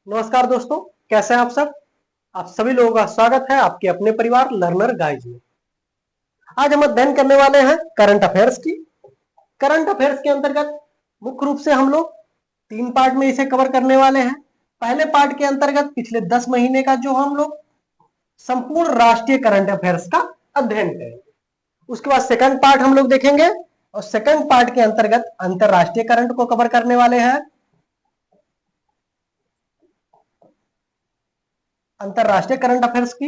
नमस्कार दोस्तों, कैसे हैं आप सब। आप सभी लोगों का स्वागत है आपके अपने परिवार लर्नर गाइज में। आज हम अध्ययन करने वाले हैं करंट अफेयर्स की। करंट अफेयर्स के अंतर्गत मुख्य रूप से हम लोग 3 पार्ट में इसे कवर करने वाले हैं। पहले पार्ट के अंतर्गत पिछले 10 महीने का जो हम लोग संपूर्ण राष्ट्रीय करंट अफेयर्स का अध्ययन करेंगे। उसके बाद सेकंड पार्ट हम लोग देखेंगे और सेकंड पार्ट के अंतर्गत अंतरराष्ट्रीय करंट को कवर करने वाले हैं। अंतरराष्ट्रीय करंट अफेयर्स की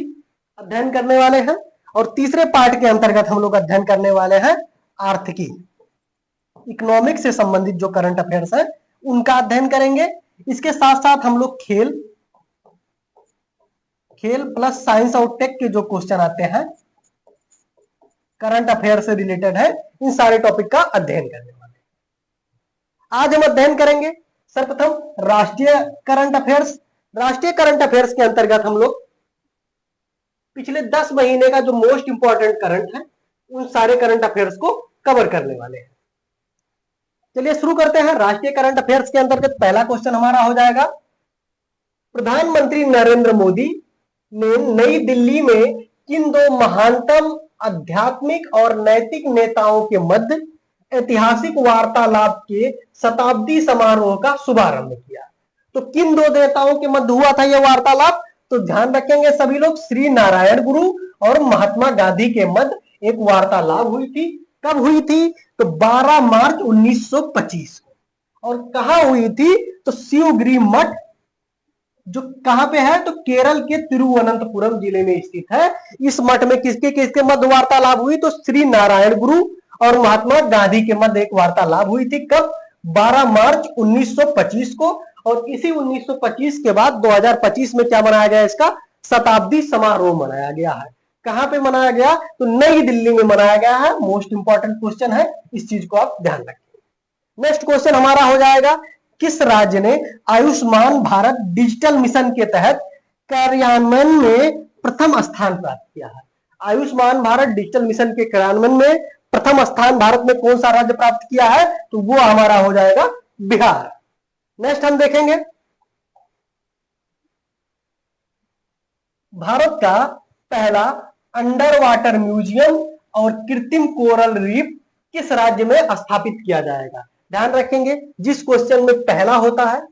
अध्ययन करने वाले हैं और तीसरे पार्ट के अंतर्गत हम लोग अध्ययन करने वाले हैं आर्थिकी, इकोनॉमिक से संबंधित जो करंट अफेयर्स है उनका अध्ययन करेंगे। इसके साथ साथ हम लोग खेल प्लस साइंस और टेक के जो क्वेश्चन आते हैं करंट अफेयर से रिलेटेड है, इन सारे टॉपिक का अध्ययन करने वाले हैं। आज हम अध्ययन करेंगे सर्वप्रथम राष्ट्रीय करंट अफेयर्स। राष्ट्रीय करंट अफेयर्स के अंतर्गत हम लोग पिछले 10 महीने का जो मोस्ट इंपॉर्टेंट करंट है उन सारे करंट अफेयर्स को कवर करने वाले हैं। चलिए शुरू करते हैं। राष्ट्रीय करंट अफेयर्स के अंतर्गत पहला क्वेश्चन हमारा हो जाएगा, प्रधानमंत्री नरेंद्र मोदी ने नई दिल्ली में किन दो महानतम आध्यात्मिक और नैतिक नेताओं के मध्य ऐतिहासिक वार्तालाप के शताब्दी समारोह का शुभारंभ किया। तो किन दो नेताओं के मध्य हुआ था यह वार्तालाप? तो ध्यान रखेंगे सभी लोग, श्री नारायण गुरु और महात्मा गांधी के मध्य एक वार्तालाप हुई थी। कब हुई थी? तो 12 मार्च 1925 को। और कहां हुई थी? तो शिवगिरी मठ, जो कहां पे है? तो केरल के तिरुवनंतपुरम जिले में स्थित है। इस मठ में किसके किसके मध्य वार्तालाप हुई? तो श्री नारायण गुरु और महात्मा गांधी के मध्य एक वार्तालाप हुई थी। कब? 12 मार्च 1925 को। और इसी 1925 के बाद 2025 में क्या मनाया गया? इसका शताब्दी समारोह मनाया गया है। कहां पे मनाया गया? तो नई दिल्ली में मनाया गया है। मोस्ट इंपॉर्टेंट क्वेश्चन है, इस चीज को आप ध्यान रखें। नेक्स्ट क्वेश्चन हमारा हो जाएगा, किस राज्य ने आयुष्मान भारत डिजिटल मिशन के तहत कार्यान्वयन में प्रथम स्थान प्राप्त किया है? आयुष्मान भारत डिजिटल मिशन के कार्यान्वयन में प्रथम स्थान भारत में कौन सा राज्य प्राप्त किया है? तो वो हमारा हो जाएगा बिहार। नेक्स्ट हम देखेंगे, भारत का पहला अंडर वाटर म्यूजियम और कृत्रिम कोरल रीफ किस राज्य में स्थापित किया जाएगा? ध्यान रखेंगे, जिस क्वेश्चन में पहला होता है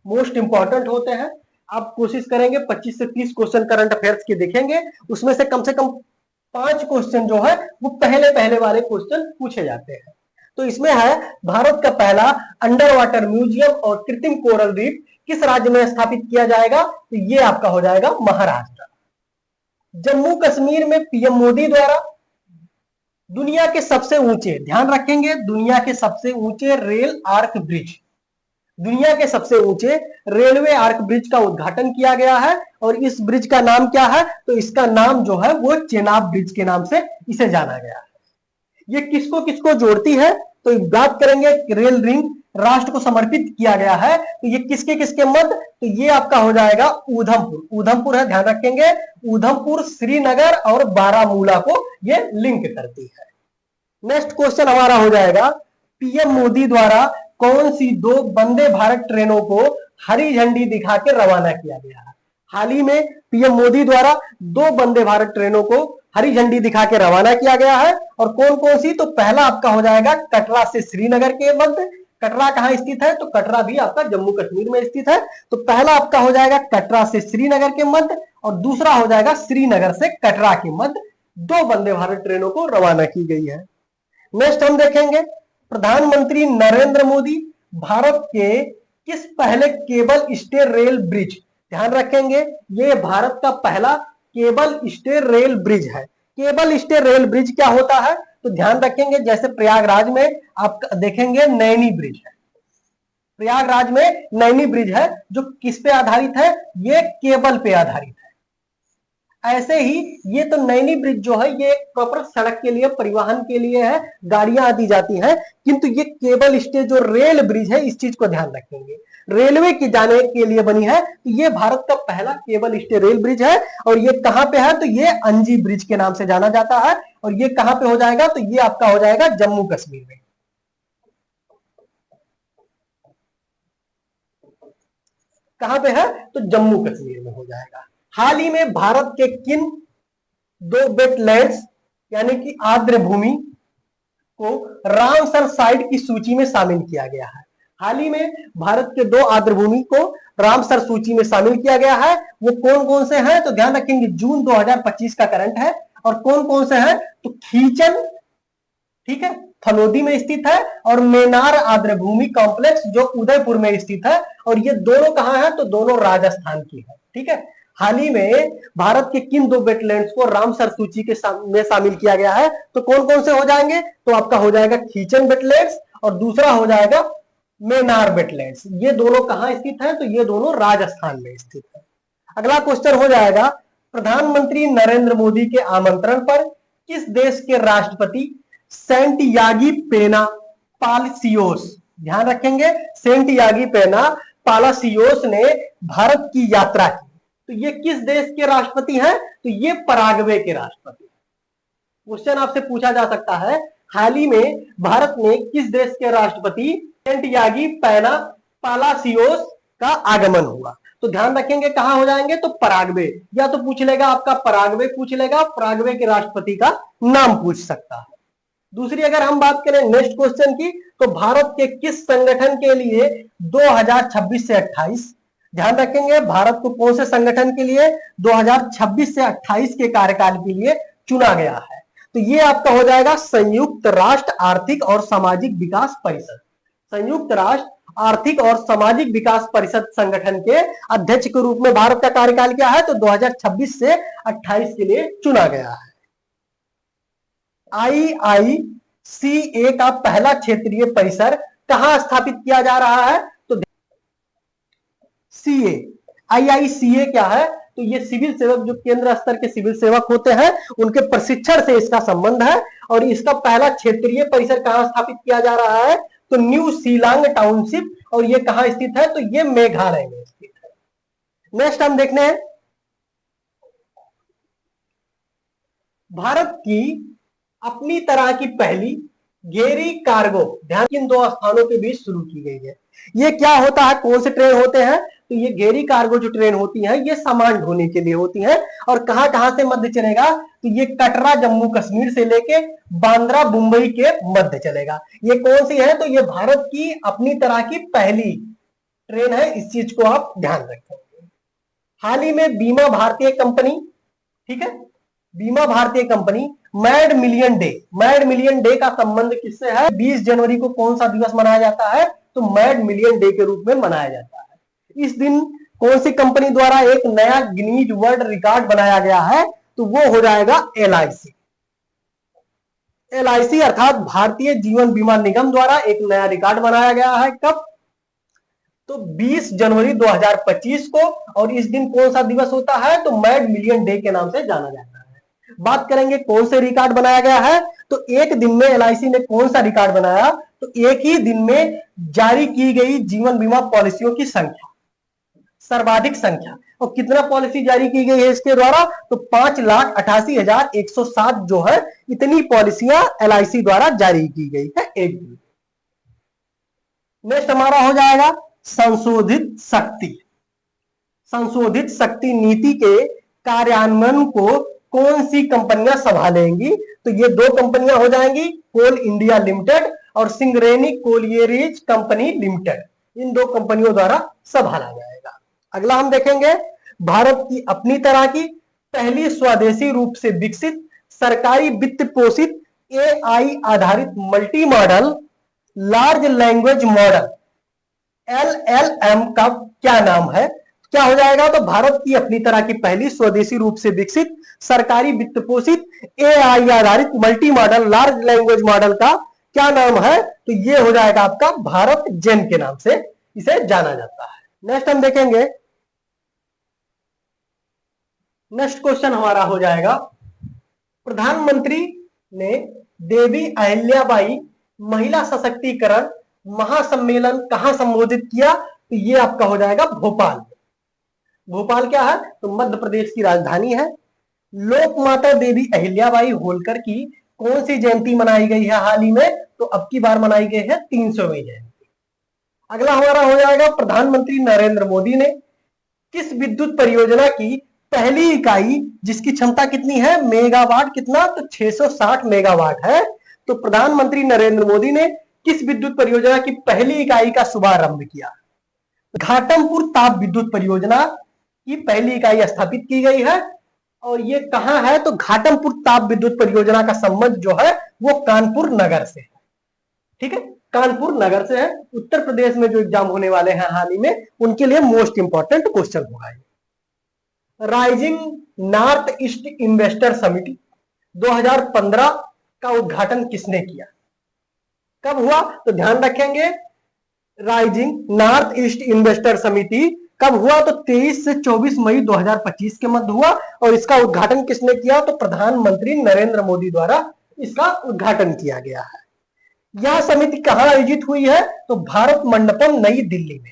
मोस्ट इंपॉर्टेंट होते हैं। आप कोशिश करेंगे 25 से 30 क्वेश्चन करंट अफेयर्स के देखेंगे, उसमें से कम 5 क्वेश्चन जो है वो पहले पहले वाले क्वेश्चन पूछे जाते हैं। तो इसमें है भारत का पहला अंडर वाटर म्यूजियम और कृत्रिम कोरल रीफ किस राज्य में स्थापित किया जाएगा? तो ये आपका हो जाएगा महाराष्ट्र। जम्मू कश्मीर में पीएम मोदी द्वारा दुनिया के सबसे ऊंचे, ध्यान रखेंगे, दुनिया के सबसे ऊंचे रेल आर्क ब्रिज, दुनिया के सबसे ऊंचे रेलवे आर्क ब्रिज का उद्घाटन किया गया है। और इस ब्रिज का नाम क्या है? तो इसका नाम जो है वो चेनाब ब्रिज के नाम से इसे जाना गया है। ये किसको किसको जोड़ती है? तो बात करेंगे रेल रिंग राष्ट्र को समर्पित किया गया है। तो ये किसके किसके मध्य? तो ये आपका हो जाएगा ऊधमपुर, ऊधमपुर है, ध्यान रखेंगे, ऊधमपुर श्रीनगर और बारामूला को ये लिंक करती है। नेक्स्ट क्वेश्चन हमारा हो जाएगा, पीएम मोदी द्वारा कौन सी 2 वंदे भारत ट्रेनों को हरी झंडी दिखा के रवाना किया गया है? हाल ही में पीएम मोदी द्वारा 2 वंदे भारत ट्रेनों को हरी झंडी दिखा के रवाना किया गया है। और कौन कौन सी? तो पहला आपका हो जाएगा कटरा से श्रीनगर के मध्य। कटरा कहां स्थित है? तो कटरा भी आपका जम्मू कश्मीर में स्थित है। तो पहला आपका हो जाएगा कटरा से श्रीनगर के मध्य और दूसरा हो जाएगा श्रीनगर से कटरा के मध्य 2 वंदे भारत ट्रेनों को रवाना की गई है। नेक्स्ट हम देखेंगे, प्रधानमंत्री नरेंद्र मोदी भारत के किस पहले केबल स्टे रेल ब्रिज, ध्यान रखेंगे ये भारत का पहला केबल स्टे रेल ब्रिज है। केबल स्टे रेल ब्रिज क्या होता है? तो ध्यान रखेंगे, जैसे प्रयागराज में आप देखेंगे नैनी ब्रिज है, प्रयागराज में नैनी ब्रिज है जो किस पे आधारित है? ये केबल पे आधारित है। ऐसे ही ये तो नैनी ब्रिज जो है ये प्रॉपर सड़क के लिए, परिवहन के लिए है, गाड़ियां आती जाती हैं, किंतु ये केबल स्टे जो रेल ब्रिज है इस चीज को ध्यान रखेंगे, रेलवे की जाने के लिए बनी है। तो ये भारत का पहला केबल स्टे रेल ब्रिज है। और ये कहां पे है? तो ये अंजी ब्रिज के नाम से जाना जाता है। और ये कहां पे हो जाएगा? तो ये आपका हो जाएगा जम्मू कश्मीर में। कहां पे है? तो जम्मू कश्मीर में हो जाएगा। हाल ही में भारत के किन दो वेटलैंड्स यानी कि आर्द्र भूमि को रामसर साइट की सूची में शामिल किया गया है? हाल ही में भारत के दो आर्द्र भूमि को रामसर सूची में शामिल किया गया है। वो कौन कौन से हैं? तो ध्यान रखेंगे, जून 2025 का करंट है। और कौन कौन से हैं? तो खीचन, ठीक है, फलोदी में स्थित है, और मेनार आर्द्र भूमि कॉम्प्लेक्स जो उदयपुर में स्थित है। और ये दोनों कहां हैं? तो दोनों राजस्थान की है। ठीक है, हाल ही में भारत के किन दो वेटलैंड्स को रामसर सूची के में शामिल किया गया है? तो कौन कौन से हो जाएंगे? तो आपका हो जाएगा खीचन वेटलैंड्स, और दूसरा हो जाएगा मेनार वेटलैंड्स। ये दोनों कहां स्थित है? तो ये दोनों राजस्थान में स्थित है। अगला क्वेश्चन हो जाएगा, प्रधानमंत्री नरेंद्र मोदी के आमंत्रण पर किस देश के राष्ट्रपति सेंटियागी पेना पालसियोस, ध्यान रखेंगे, सेंटियागी पेना पालासियोस ने भारत की यात्रा की? तो ये किस देश के राष्ट्रपति हैं? तो ये पराग्वे के राष्ट्रपति। क्वेश्चन आपसे पूछा जा सकता है, हाल ही में भारत में किस देश के राष्ट्रपति सेंटियागी पेना पालासियोस का आगमन हुआ? तो ध्यान रखेंगे कहां हो जाएंगे? तो पराग्वे। या तो पूछ लेगा आपका पराग्वे, पूछ लेगा पराग्वे के राष्ट्रपति का नाम पूछ सकता है। दूसरी अगर हम बात करें नेक्स्ट क्वेश्चन की, तो भारत के किस संगठन के लिए 2026 से 28, ध्यान रखेंगे भारत को कौन से संगठन के लिए 2026 से 28 के कार्यकाल के लिए चुना गया है? तो ये आपका हो जाएगा संयुक्त राष्ट्र आर्थिक और सामाजिक विकास परिषद। संयुक्त राष्ट्र आर्थिक और सामाजिक विकास परिषद संगठन के अध्यक्ष के रूप में भारत का कार्यकाल क्या है? तो 2026 से 28 के लिए चुना गया है। IICA का पहला क्षेत्रीय परिसर कहां स्थापित किया जा रहा है? तो CA, IICA क्या है? तो ये सिविल सेवक, जो केंद्र स्तर के सिविल सेवक होते हैं, उनके प्रशिक्षण से इसका संबंध है। और इसका पहला क्षेत्रीय परिसर कहां स्थापित किया जा रहा है? तो न्यू शिलांग टाउनशिप। और ये कहां स्थित है? तो ये मेघालय में स्थित है। नेक्स्ट हम देखने हैं, भारत की अपनी तरह की पहली घेरी कार्गो, ध्यान, किन दो स्थानों के बीच शुरू की गई है? ये क्या होता है? कौन से ट्रेन होते हैं? तो ये घेरी कार्गो जो ट्रेन होती है, ये सामान ढोने के लिए होती है। और कहां कहां से मध्य चलेगा? तो ये कटरा जम्मू कश्मीर से लेके बांद्रा मुंबई के मध्य चलेगा। ये कौन सी है? तो ये भारत की अपनी तरह की पहली ट्रेन है। इस चीज को आप ध्यान रखें। हाल ही में बीमा भारतीय कंपनी, ठीक है, बीमा भारतीय कंपनी मैड मिलियन डे का संबंध किससे है? 20 जनवरी को कौन सा दिवस मनाया जाता है? तो मैड मिलियन डे के रूप में मनाया जाता है। इस दिन कौन सी कंपनी द्वारा एक नया गिनीज वर्ल्ड रिकॉर्ड बनाया गया है? तो वो हो जाएगा LIC। LIC अर्थात भारतीय जीवन बीमा निगम द्वारा एक नया रिकॉर्ड बनाया गया है। कब? तो 20 जनवरी 2025 को। और इस दिन कौन सा दिवस होता है? तो मैड मिलियन डे के नाम से जाना जाता है। बात करेंगे कौन से रिकॉर्ड बनाया गया है, तो एक दिन में LIC ने कौन सा रिकॉर्ड बनाया? तो एक ही दिन में जारी की गई जीवन बीमा पॉलिसियों की संख्या, सर्वाधिक संख्या। और कितना पॉलिसी जारी की गई है इसके द्वारा? तो 5,88,107 जो है, इतनी पॉलिसियां LIC द्वारा जारी की गई है एक दिन। नेक्स्ट हमारा हो जाएगा संशोधित शक्ति। संशोधित शक्ति नीति के कार्यान्वयन को कौन सी कंपनियां संभालेंगी? तो ये दो कंपनियां हो जाएंगी, कोल इंडिया लिमिटेड और सिंगरेनी कोलियरीज कंपनी लिमिटेड। इन दो कंपनियों द्वारा संभाला जाएगा। अगला हम देखेंगे, भारत की अपनी तरह की पहली स्वदेशी रूप से विकसित सरकारी वित्त पोषित AI आधारित multi modal large language model LLM का क्या नाम है? क्या हो जाएगा? तो भारत की अपनी तरह की पहली स्वदेशी रूप से विकसित सरकारी वित्त पोषित AI आधारित multi modal large language model का क्या नाम है? तो ये हो जाएगा आपका भारत जेन के नाम से इसे जाना जाता है। नेक्स्ट हम देखेंगे, नेक्स्ट क्वेश्चन हमारा हो जाएगा, प्रधानमंत्री ने देवी अहिल्याबाई महिला सशक्तिकरण महासम्मेलन कहां संबोधित किया? तो ये आपका हो जाएगा भोपाल। भोपाल क्या है? तो मध्य प्रदेश की राजधानी है। लोक माता देवी अहिल्याबाई होलकर की कौन सी जयंती मनाई गई है हाल ही में? तो अब की बार मनाई गई है 300वीं जयंती। अगला हमारा हो जाएगा, प्रधानमंत्री नरेंद्र मोदी ने किस विद्युत परियोजना की पहली इकाई जिसकी क्षमता कितनी है मेगावाट, कितना तो 660 मेगावाट है। तो प्रधानमंत्री नरेंद्र मोदी ने किस विद्युत परियोजना की पहली इकाई का शुभारंभ किया? घाटमपुर ताप विद्युत परियोजना की पहली इकाई स्थापित की गई है। और ये कहां है? तो घाटमपुर ताप विद्युत परियोजना का संबंध जो है वो कानपुर नगर से है। ठीक है, कानपुर नगर से है। उत्तर प्रदेश में जो एग्जाम होने वाले हैं हाल ही में, उनके लिए मोस्ट इंपॉर्टेंट क्वेश्चन होगा। राइजिंग नॉर्थ ईस्ट इन्वेस्टर समिति 2015 का उद्घाटन किसने किया? कब हुआ? तो ध्यान रखेंगे, राइजिंग नॉर्थ ईस्ट इन्वेस्टर समिति कब हुआ? तो 23 से 24 मई 2025 के मध्य हुआ। और इसका उद्घाटन किसने किया? तो प्रधानमंत्री नरेंद्र मोदी द्वारा इसका उद्घाटन किया गया है। यह समिति कहां आयोजित हुई है? तो भारत मंडपम नई दिल्ली में।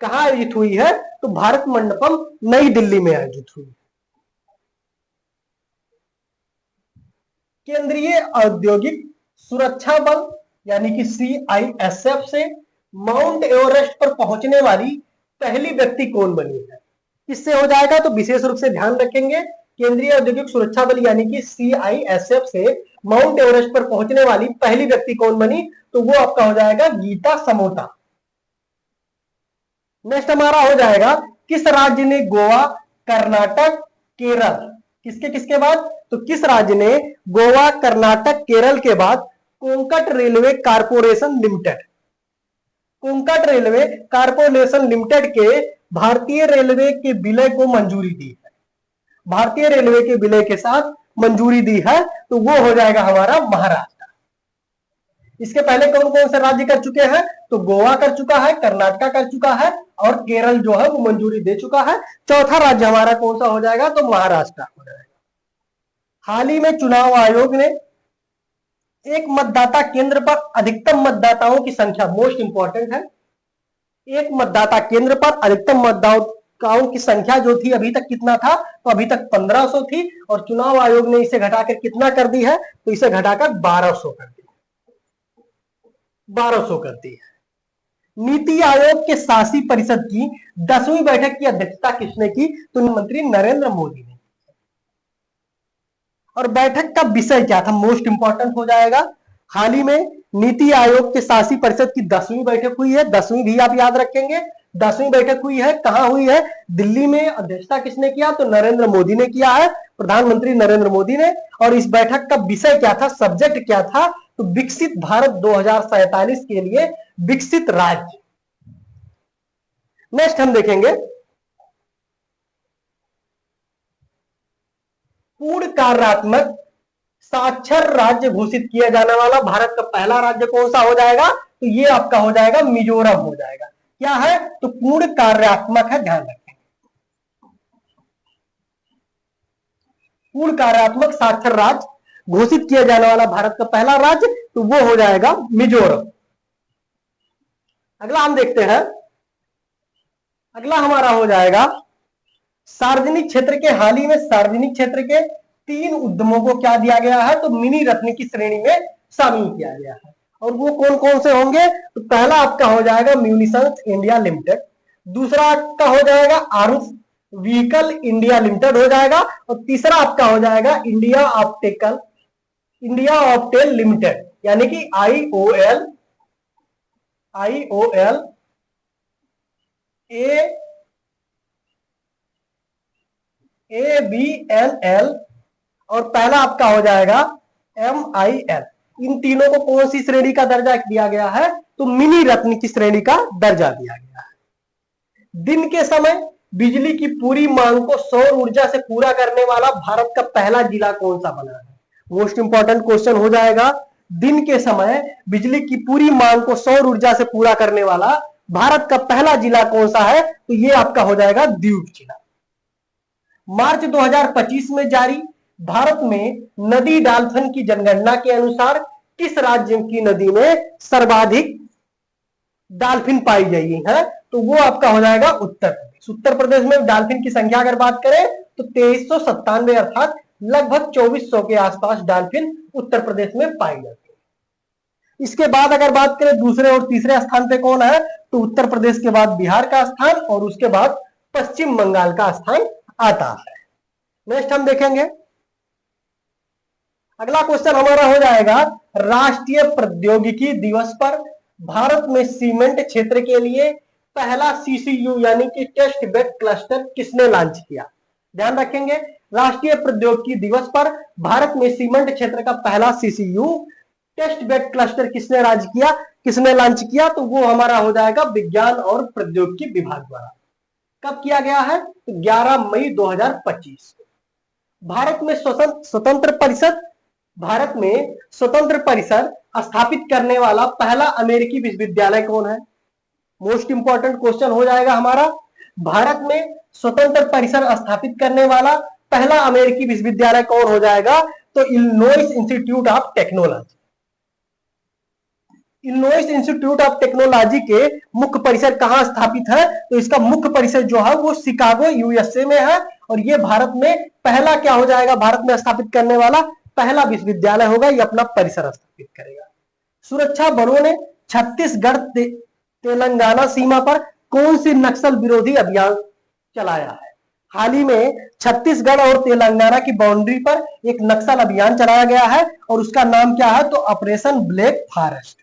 कहां आयोजित हुई है? तो भारत मंडपम नई दिल्ली में आयोजित हुई। केंद्रीय औद्योगिक सुरक्षा बल यानी कि सीआईएसएफ से माउंट एवरेस्ट पर पहुंचने वाली पहली व्यक्ति कौन बनी है? किससे हो जाएगा? तो विशेष रूप से ध्यान रखेंगे, केंद्रीय औद्योगिक सुरक्षा बल यानी कि सीआईएसएफ से माउंट एवरेस्ट पर पहुंचने वाली पहली व्यक्ति कौन बनी? तो वो आपका हो जाएगा गीता समोता। नेक्स्ट हमारा हो जाएगा, किस राज्य ने गोवा, कर्नाटक, केरल, किसके किसके बाद? तो किस राज्य ने गोवा, कर्नाटक, केरल के बाद Konkan railway corporation limited, Konkan railway corporation limited के भारतीय रेलवे के विलय को मंजूरी दी है? भारतीय रेलवे के विलय के साथ मंजूरी दी है, तो वो हो जाएगा हमारा महाराष्ट्र। इसके पहले कौन कौन से राज्य कर चुके हैं? तो गोवा कर चुका है, कर्नाटक कर चुका है और केरल जो है वो मंजूरी दे चुका है। चौथा राज्य हमारा कौन सा हो जाएगा? तो महाराष्ट्र हो जाएगा। हाल ही में चुनाव आयोग ने एक मतदाता केंद्र पर अधिकतम मतदाताओं की संख्या, मोस्ट इंपॉर्टेंट है, एक मतदाता केंद्र पर अधिकतम मतदाताओं की संख्या जो थी अभी तक कितना था? तो अभी तक 1500 थी और चुनाव आयोग ने इसे घटाकर कितना कर दी है? तो इसे घटाकर 1200 कर दी, 1200 कर दी है। नीति आयोग के शासी परिषद की 10वीं बैठक की अध्यक्षता किसने की? तो मंत्री नरेंद्र मोदी ने। और बैठक का विषय क्या था? मोस्ट इंपॉर्टेंट हो जाएगा। हाल ही में नीति आयोग के शासी परिषद की 10वीं बैठक हुई है। 10वीं भी आप याद रखेंगे, 10वीं बैठक हुई है। कहां हुई है? दिल्ली में। अध्यक्षता किसने किया? तो नरेंद्र मोदी ने किया है, प्रधानमंत्री नरेंद्र मोदी ने। और इस बैठक का विषय क्या था, सब्जेक्ट क्या था? तो विकसित भारत 2047 के लिए विकसित राज्य। नेक्स्ट हम देखेंगे, पूर्ण कार्यात्मक साक्षर राज्य घोषित किया जाने वाला भारत का पहला राज्य कौन सा हो जाएगा? तो ये आपका हो जाएगा मिजोरम हो जाएगा। क्या है? तो पूर्ण कार्यात्मक है, ध्यान रखें, पूर्ण कार्यात्मक साक्षर राज्य घोषित किया जाने वाला भारत का पहला राज्य, तो वो हो जाएगा मिजोरम। अगला हम देखते हैं, अगला हमारा हो जाएगा सार्वजनिक क्षेत्र के, हाल ही में सार्वजनिक क्षेत्र के 3 उद्यमों को क्या दिया गया है? तो मिनी रत्न की श्रेणी में शामिल किया गया है। और वो कौन कौन से होंगे? तो पहला आपका हो जाएगा म्यूनिशंस इंडिया लिमिटेड, दूसरा आपका हो जाएगा आरुष व्हीकल इंडिया लिमिटेड हो जाएगा, और तीसरा आपका हो जाएगा इंडिया ऑप्टेल लिमिटेड यानी कि आईओएल ABNL, और पहला आपका हो जाएगा MIL। इन तीनों को कौन सी श्रेणी का दर्जा दिया गया है? तो मिनी रत्न की श्रेणी का दर्जा दिया गया है। दिन के समय बिजली की पूरी मांग को सौर ऊर्जा से पूरा करने वाला भारत का पहला जिला कौन सा बना है? मोस्ट इंपॉर्टेंट क्वेश्चन हो जाएगा। दिन के समय बिजली की पूरी मांग को सौर ऊर्जा से पूरा करने वाला भारत का पहला जिला कौन सा है? तो ये आपका हो जाएगा द्वीप जिला। मार्च 2025 में जारी भारत में नदी डाल्फिन की जनगणना के अनुसार किस राज्य की नदी में सर्वाधिक डाल्फिन पाई गई है? तो वो आपका हो जाएगा उत्तर प्रदेश। उत्तर प्रदेश में डाल्फिन की संख्या अगर बात करें तो 2397, अर्थात लगभग 2400 के आसपास डाल्फिन उत्तर प्रदेश में पाई जाती है। इसके बाद अगर बात करें दूसरे और तीसरे स्थान पे कौन है? तो उत्तर प्रदेश के बाद बिहार का स्थान और उसके बाद पश्चिम बंगाल का स्थान आता है। नेक्स्ट हम देखेंगे, अगला क्वेश्चन हमारा हो जाएगा, राष्ट्रीय प्रौद्योगिकी दिवस पर भारत में सीमेंट क्षेत्र के लिए पहला सीसीयू यानी कि टेस्ट बेड क्लस्टर किसने लॉन्च किया? ध्यान रखेंगे, राष्ट्रीय प्रौद्योगिकी दिवस पर भारत में सीमेंट क्षेत्र का पहला सीसीयू टेस्ट बेड क्लस्टर किसने लॉन्च किया? तो वो हमारा हो जाएगा विज्ञान और प्रौद्योगिकी विभाग द्वारा। कब किया गया है? तो 11 मई 2025। भारत में स्वतंत्र परिसर स्थापित करने वाला पहला अमेरिकी विश्वविद्यालय कौन है? मोस्ट इंपॉर्टेंट क्वेश्चन हो जाएगा हमारा। भारत में स्वतंत्र परिसर स्थापित करने वाला पहला अमेरिकी विश्वविद्यालय कौन हो जाएगा? तो Illinois institute of technology. Illinois institute of technology के मुख्य परिसर कहां स्थापित है? तो इसका मुख्य परिसर जो है वो शिकागो यूएसए में है, और ये भारत में पहला क्या हो जाएगा? भारत में स्थापित करने वाला पहला विश्वविद्यालय होगा, ये अपना परिसर स्थापित करेगा। सुरक्षा बलों ने छत्तीसगढ़ तेलंगाना सीमा पर कौन सी नक्सल विरोधी अभियान चलाया है? हाल ही में छत्तीसगढ़ और तेलंगाना की बाउंड्री पर एक नक्सल अभियान चलाया गया है, और उसका नाम क्या है? तो operation black forest.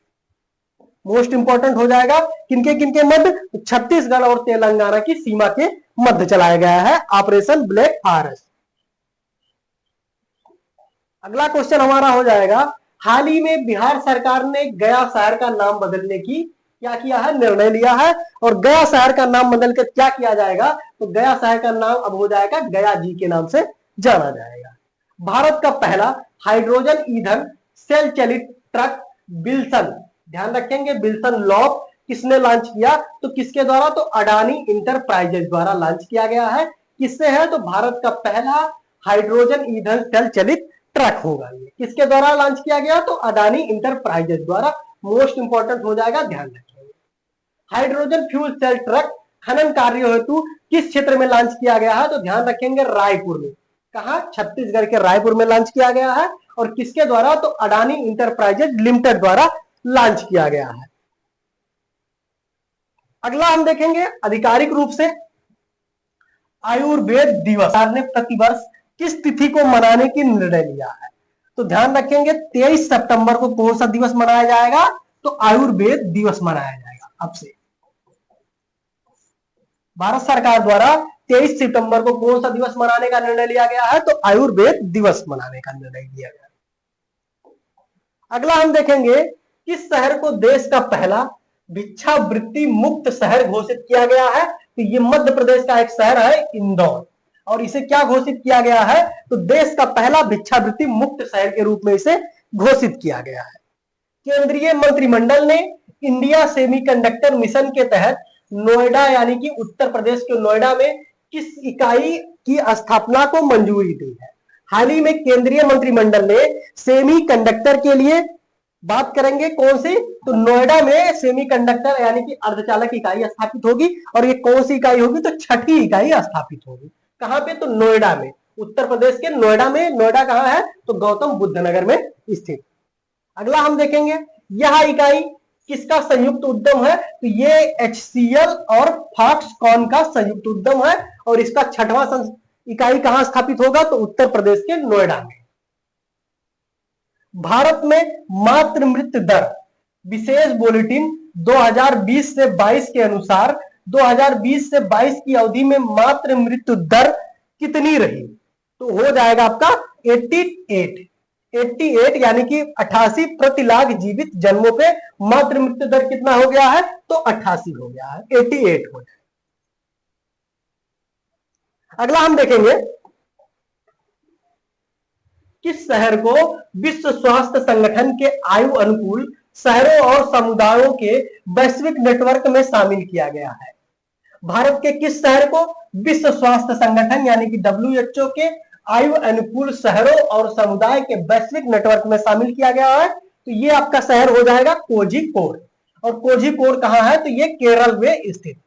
Most important हो जाएगा, किनके मध्य? छत्तीसगढ़ और तेलंगाना की सीमा के मध्य चलाया गया है ऑपरेशन ब्लैक फॉरेस्ट। अगला क्वेश्चन हमारा हो जाएगा, हाल ही में बिहार सरकार ने गया शहर का नाम बदलने की क्या किया है? निर्णय लिया है, और गया शहर का नाम बदलकर क्या किया जाएगा? तो गया शहर का नाम अब हो जाएगा गया जी के नाम से जाना जाएगा। भारत का पहला हाइड्रोजन ईंधन सेल चलित ट्रक विल्सन, ध्यान रखेंगे, विल्सन लॉब किसने लॉन्च किया? तो किसके द्वारा? तो अडानी इंटरप्राइजेज द्वारा लॉन्च किया गया है। किससे है? तो भारत का पहला हाइड्रोजन ईंधन सेल चलित ट्रक होगा। ये किसके द्वारा लॉन्च किया गया? तो अडानी इंटरप्राइजेज द्वारा। मोस्ट इंपॉर्टेंट हो जाएगा, ध्यान रखेंगे। हाइड्रोजन फ्यूल सेल ट्रक खनन कार्य हेतु किस क्षेत्र में लॉन्च किया गया है? तो ध्यान रखेंगे, रायपुर में। कहा? छत्तीसगढ़ के रायपुर में लॉन्च किया गया है, और किसके द्वारा? तो अडानी इंटरप्राइजेज लिमिटेड द्वारा लॉन्च किया गया है। अगला हम देखेंगे, आधिकारिक रूप से आयुर्वेद दिवस ने प्रतिवर्ष किस तिथि को मनाने की निर्णय लिया है? तो ध्यान रखेंगे, 23 सितंबर को कौन सा दिवस मनाया जाएगा? तो आयुर्वेद दिवस मनाया जाएगा। अब से भारत सरकार द्वारा 23 सितंबर को कौन सा दिवस मनाने का निर्णय लिया गया है? तो आयुर्वेद दिवस मनाने का निर्णय लिया गया। अगला हम देखेंगे, किस शहर को देश का पहला भिक्षावृत्ति मुक्त शहर घोषित किया गया है? तो ये मध्य प्रदेश का एक शहर है इंदौर, और इसे क्या घोषित किया गया है? तो देश का पहला भिक्षावृत्ति मुक्त शहर के रूप में इसे घोषित किया गया है। केंद्रीय मंत्रिमंडल ने इंडिया सेमीकंडक्टर मिशन के तहत नोएडा यानी कि उत्तर प्रदेश के नोएडा में किस इकाई की स्थापना को मंजूरी दी है? हाल ही में केंद्रीय मंत्रिमंडल ने सेमीकंडक्टर के लिए बात करेंगे कौन सी? तो नोएडा में सेमीकंडक्टर यानी कि अर्धचालक इकाई स्थापित होगी, और ये कौन सी इकाई होगी? तो छठी इकाई स्थापित होगी। कहां पे? तो नोएडा में, उत्तर प्रदेश के नोएडा में। नोएडा कहां है? तो गौतम बुद्ध नगर में स्थित। अगला हम देखेंगे, यह इकाई किसका संयुक्त उद्यम है? तो ये HCL और फॉक्सकॉन का संयुक्त उद्यम है, और इसका छठवां इकाई कहां स्थापित होगा? तो उत्तर प्रदेश के नोएडा में। भारत में मातृ मृत्यु दर विशेष बुलेटिन 2020 से 22 के अनुसार 2020 से 22 की अवधि में मातृ मृत्यु दर कितनी रही? तो हो जाएगा आपका 88 यानी कि 88 प्रति लाख जीवित जन्मों पे मातृ मृत्यु दर कितना हो गया है? तो 88 हो गया है, 88 हो गया। अगला हम देखेंगे, किस शहर को विश्व स्वास्थ्य संगठन के आयु अनुकूल शहरों और समुदायों के वैश्विक नेटवर्क में शामिल किया गया है? भारत के किस शहर को विश्व स्वास्थ्य संगठन यानी कि WHO के आयु अनुकूल शहरों और समुदाय के वैश्विक नेटवर्क में शामिल किया गया है? तो ये आपका शहर हो जाएगा कोझिकोड। और कोझिकोड कहां है? तो ये केरल में स्थित है।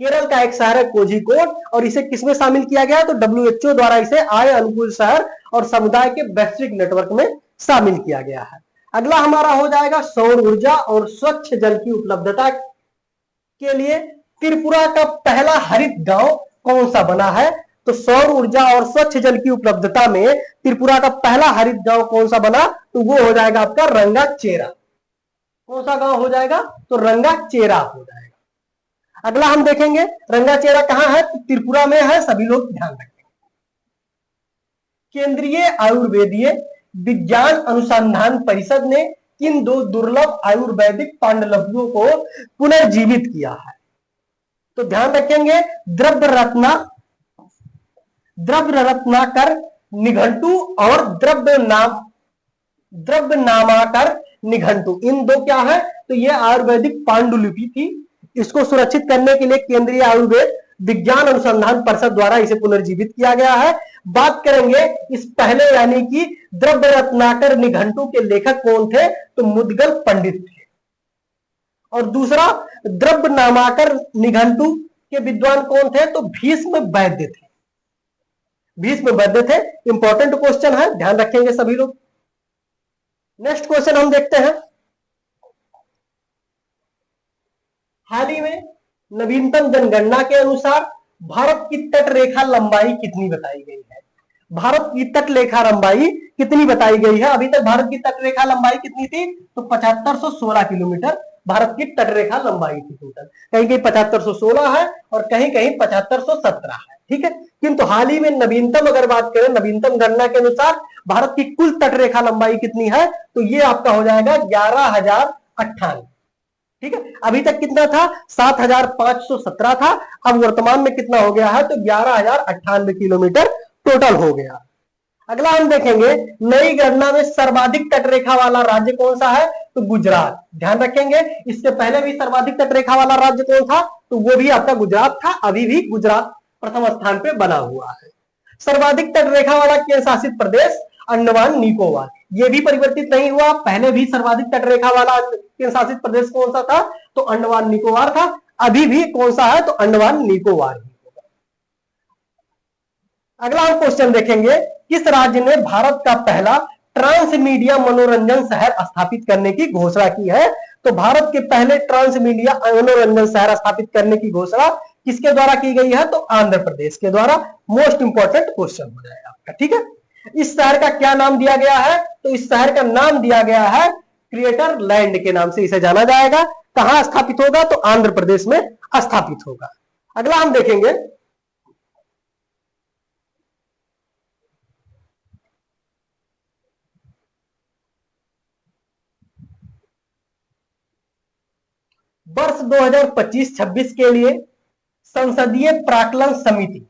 केरल का एक शहर है कोझिकोड, और इसे किसमें शामिल किया गया? तो WHO द्वारा इसे आय अनुकूल शहर और समुदाय के वैश्विक नेटवर्क में शामिल किया गया है। अगला हमारा हो जाएगा, सौर ऊर्जा और स्वच्छ जल की उपलब्धता के लिए त्रिपुरा का पहला हरित गांव कौन सा बना है? तो सौर ऊर्जा और स्वच्छ जल की उपलब्धता में त्रिपुरा का पहला हरित गांव कौन सा बना? तो वो हो जाएगा आपका रंगाचेरा। कौन सा गांव हो जाएगा? तो रंगाचेरा हो जाएगा। अगला हम देखेंगे रंगाचेरा कहां है? तो त्रिपुरा में है, सभी लोग ध्यान रखें। केंद्रीय आयुर्वेदीय विज्ञान अनुसंधान परिषद ने किन दो दुर्लभ आयुर्वेदिक पांडुलिपियों को पुनर्जीवित किया है? तो ध्यान रखेंगे द्रव्य रत्नाकर निघंटु और द्रव्य नामाकर निघंटु, इन दो क्या है? तो ये आयुर्वेदिक पांडुलिपि थी। इसको सुरक्षित करने के लिए केंद्रीय आयुर्वेद विज्ञान अनुसंधान परिषद द्वारा इसे पुनर्जीवित किया गया है। बात करेंगे इस पहले यानी कि द्रव्य रत्नाकर निघंटु के लेखक कौन थे? तो मुदगल पंडित थे। और दूसरा द्रव्य नामाकर निघंटु के विद्वान कौन थे? तो भीष्म वैद्य थे। भीष्म वैद्य थे। इंपॉर्टेंट क्वेश्चन है, ध्यान रखेंगे सभी लोग। नेक्स्ट क्वेश्चन हम देखते हैं। हाल ही में नवीनतम जनगणना के अनुसार भारत की तट रेखा लंबाई कितनी बताई गई है? भारत की तट रेखा लंबाई कितनी बताई गई है? अभी तक भारत की तट रेखा लंबाई कितनी थी? तो 7516 किलोमीटर भारत की तट रेखा लंबाई थी टोटल। कहीं कहीं 7516 है और कहीं कहीं 7517 है, ठीक है। किंतु हाल ही में नवीनतम अगर बात करें, नवीनतम गणना के अनुसार भारत की कुल तट रेखा लंबाई कितनी है? तो ये आपका हो जाएगा 11,098, ठीक है। अभी तक कितना था? 7,517 था। अब वर्तमान में कितना हो गया है? तो 11,098 किलोमीटर टोटल हो गया। अगला हम देखेंगे नई गणना में सर्वाधिक तटरेखा वाला राज्य कौन सा है? तो गुजरात। ध्यान रखेंगे इससे पहले भी सर्वाधिक तटरेखा वाला राज्य कौन था? तो वो भी आपका गुजरात था। अभी भी गुजरात प्रथम स्थान पे बना हुआ है। सर्वाधिक तटरेखा वाला केंद्र शासित प्रदेश अंडमान निकोबार, ये भी परिवर्तित नहीं हुआ। पहले भी सर्वाधिक तटरेखा वाला केंद्र शासित प्रदेश कौन सा था? तो अंडमान निकोबार था। अभी भी कौन सा है? तो अंडमान निकोबार ही होगा। अगला हम क्वेश्चन देखेंगे, किस राज्य ने भारत का पहला ट्रांसमीडिया मनोरंजन शहर स्थापित करने की घोषणा की है? तो भारत के पहले ट्रांसमीडिया मनोरंजन शहर स्थापित करने की घोषणा किसके द्वारा की गई है? तो आंध्र प्रदेश के द्वारा। मोस्ट इंपॉर्टेंट क्वेश्चन हो जाएगा आपका, ठीक है। इस शहर का क्या नाम दिया गया है? तो इस शहर का नाम दिया गया है क्रिएटर लैंड के नाम से इसे जाना जाएगा। कहां स्थापित होगा? तो आंध्र प्रदेश में स्थापित होगा। अगला हम देखेंगे वर्ष 2025-26 के लिए संसदीय प्राक्कलन समिति,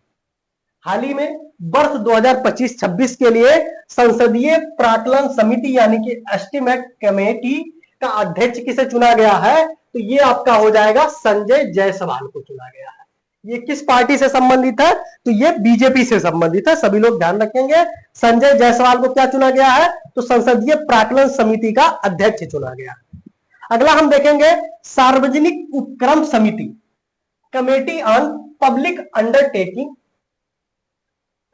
हाल ही में वर्ष 2025-26 के लिए संसदीय प्राक्कलन समिति यानी कि एस्टिमेट कमेटी का अध्यक्ष किसे चुना गया है? तो ये आपका हो जाएगा संजय जायसवाल को चुना गया है। ये किस पार्टी से संबंधित है? तो ये बीजेपी से संबंधित है। सभी लोग ध्यान रखेंगे। संजय जायसवाल को क्या चुना गया है? तो संसदीय प्राक्कलन समिति का अध्यक्ष चुना गया। अगला हम देखेंगे सार्वजनिक उपक्रम समिति, कमेटी ऑन पब्लिक अंडरटेकिंग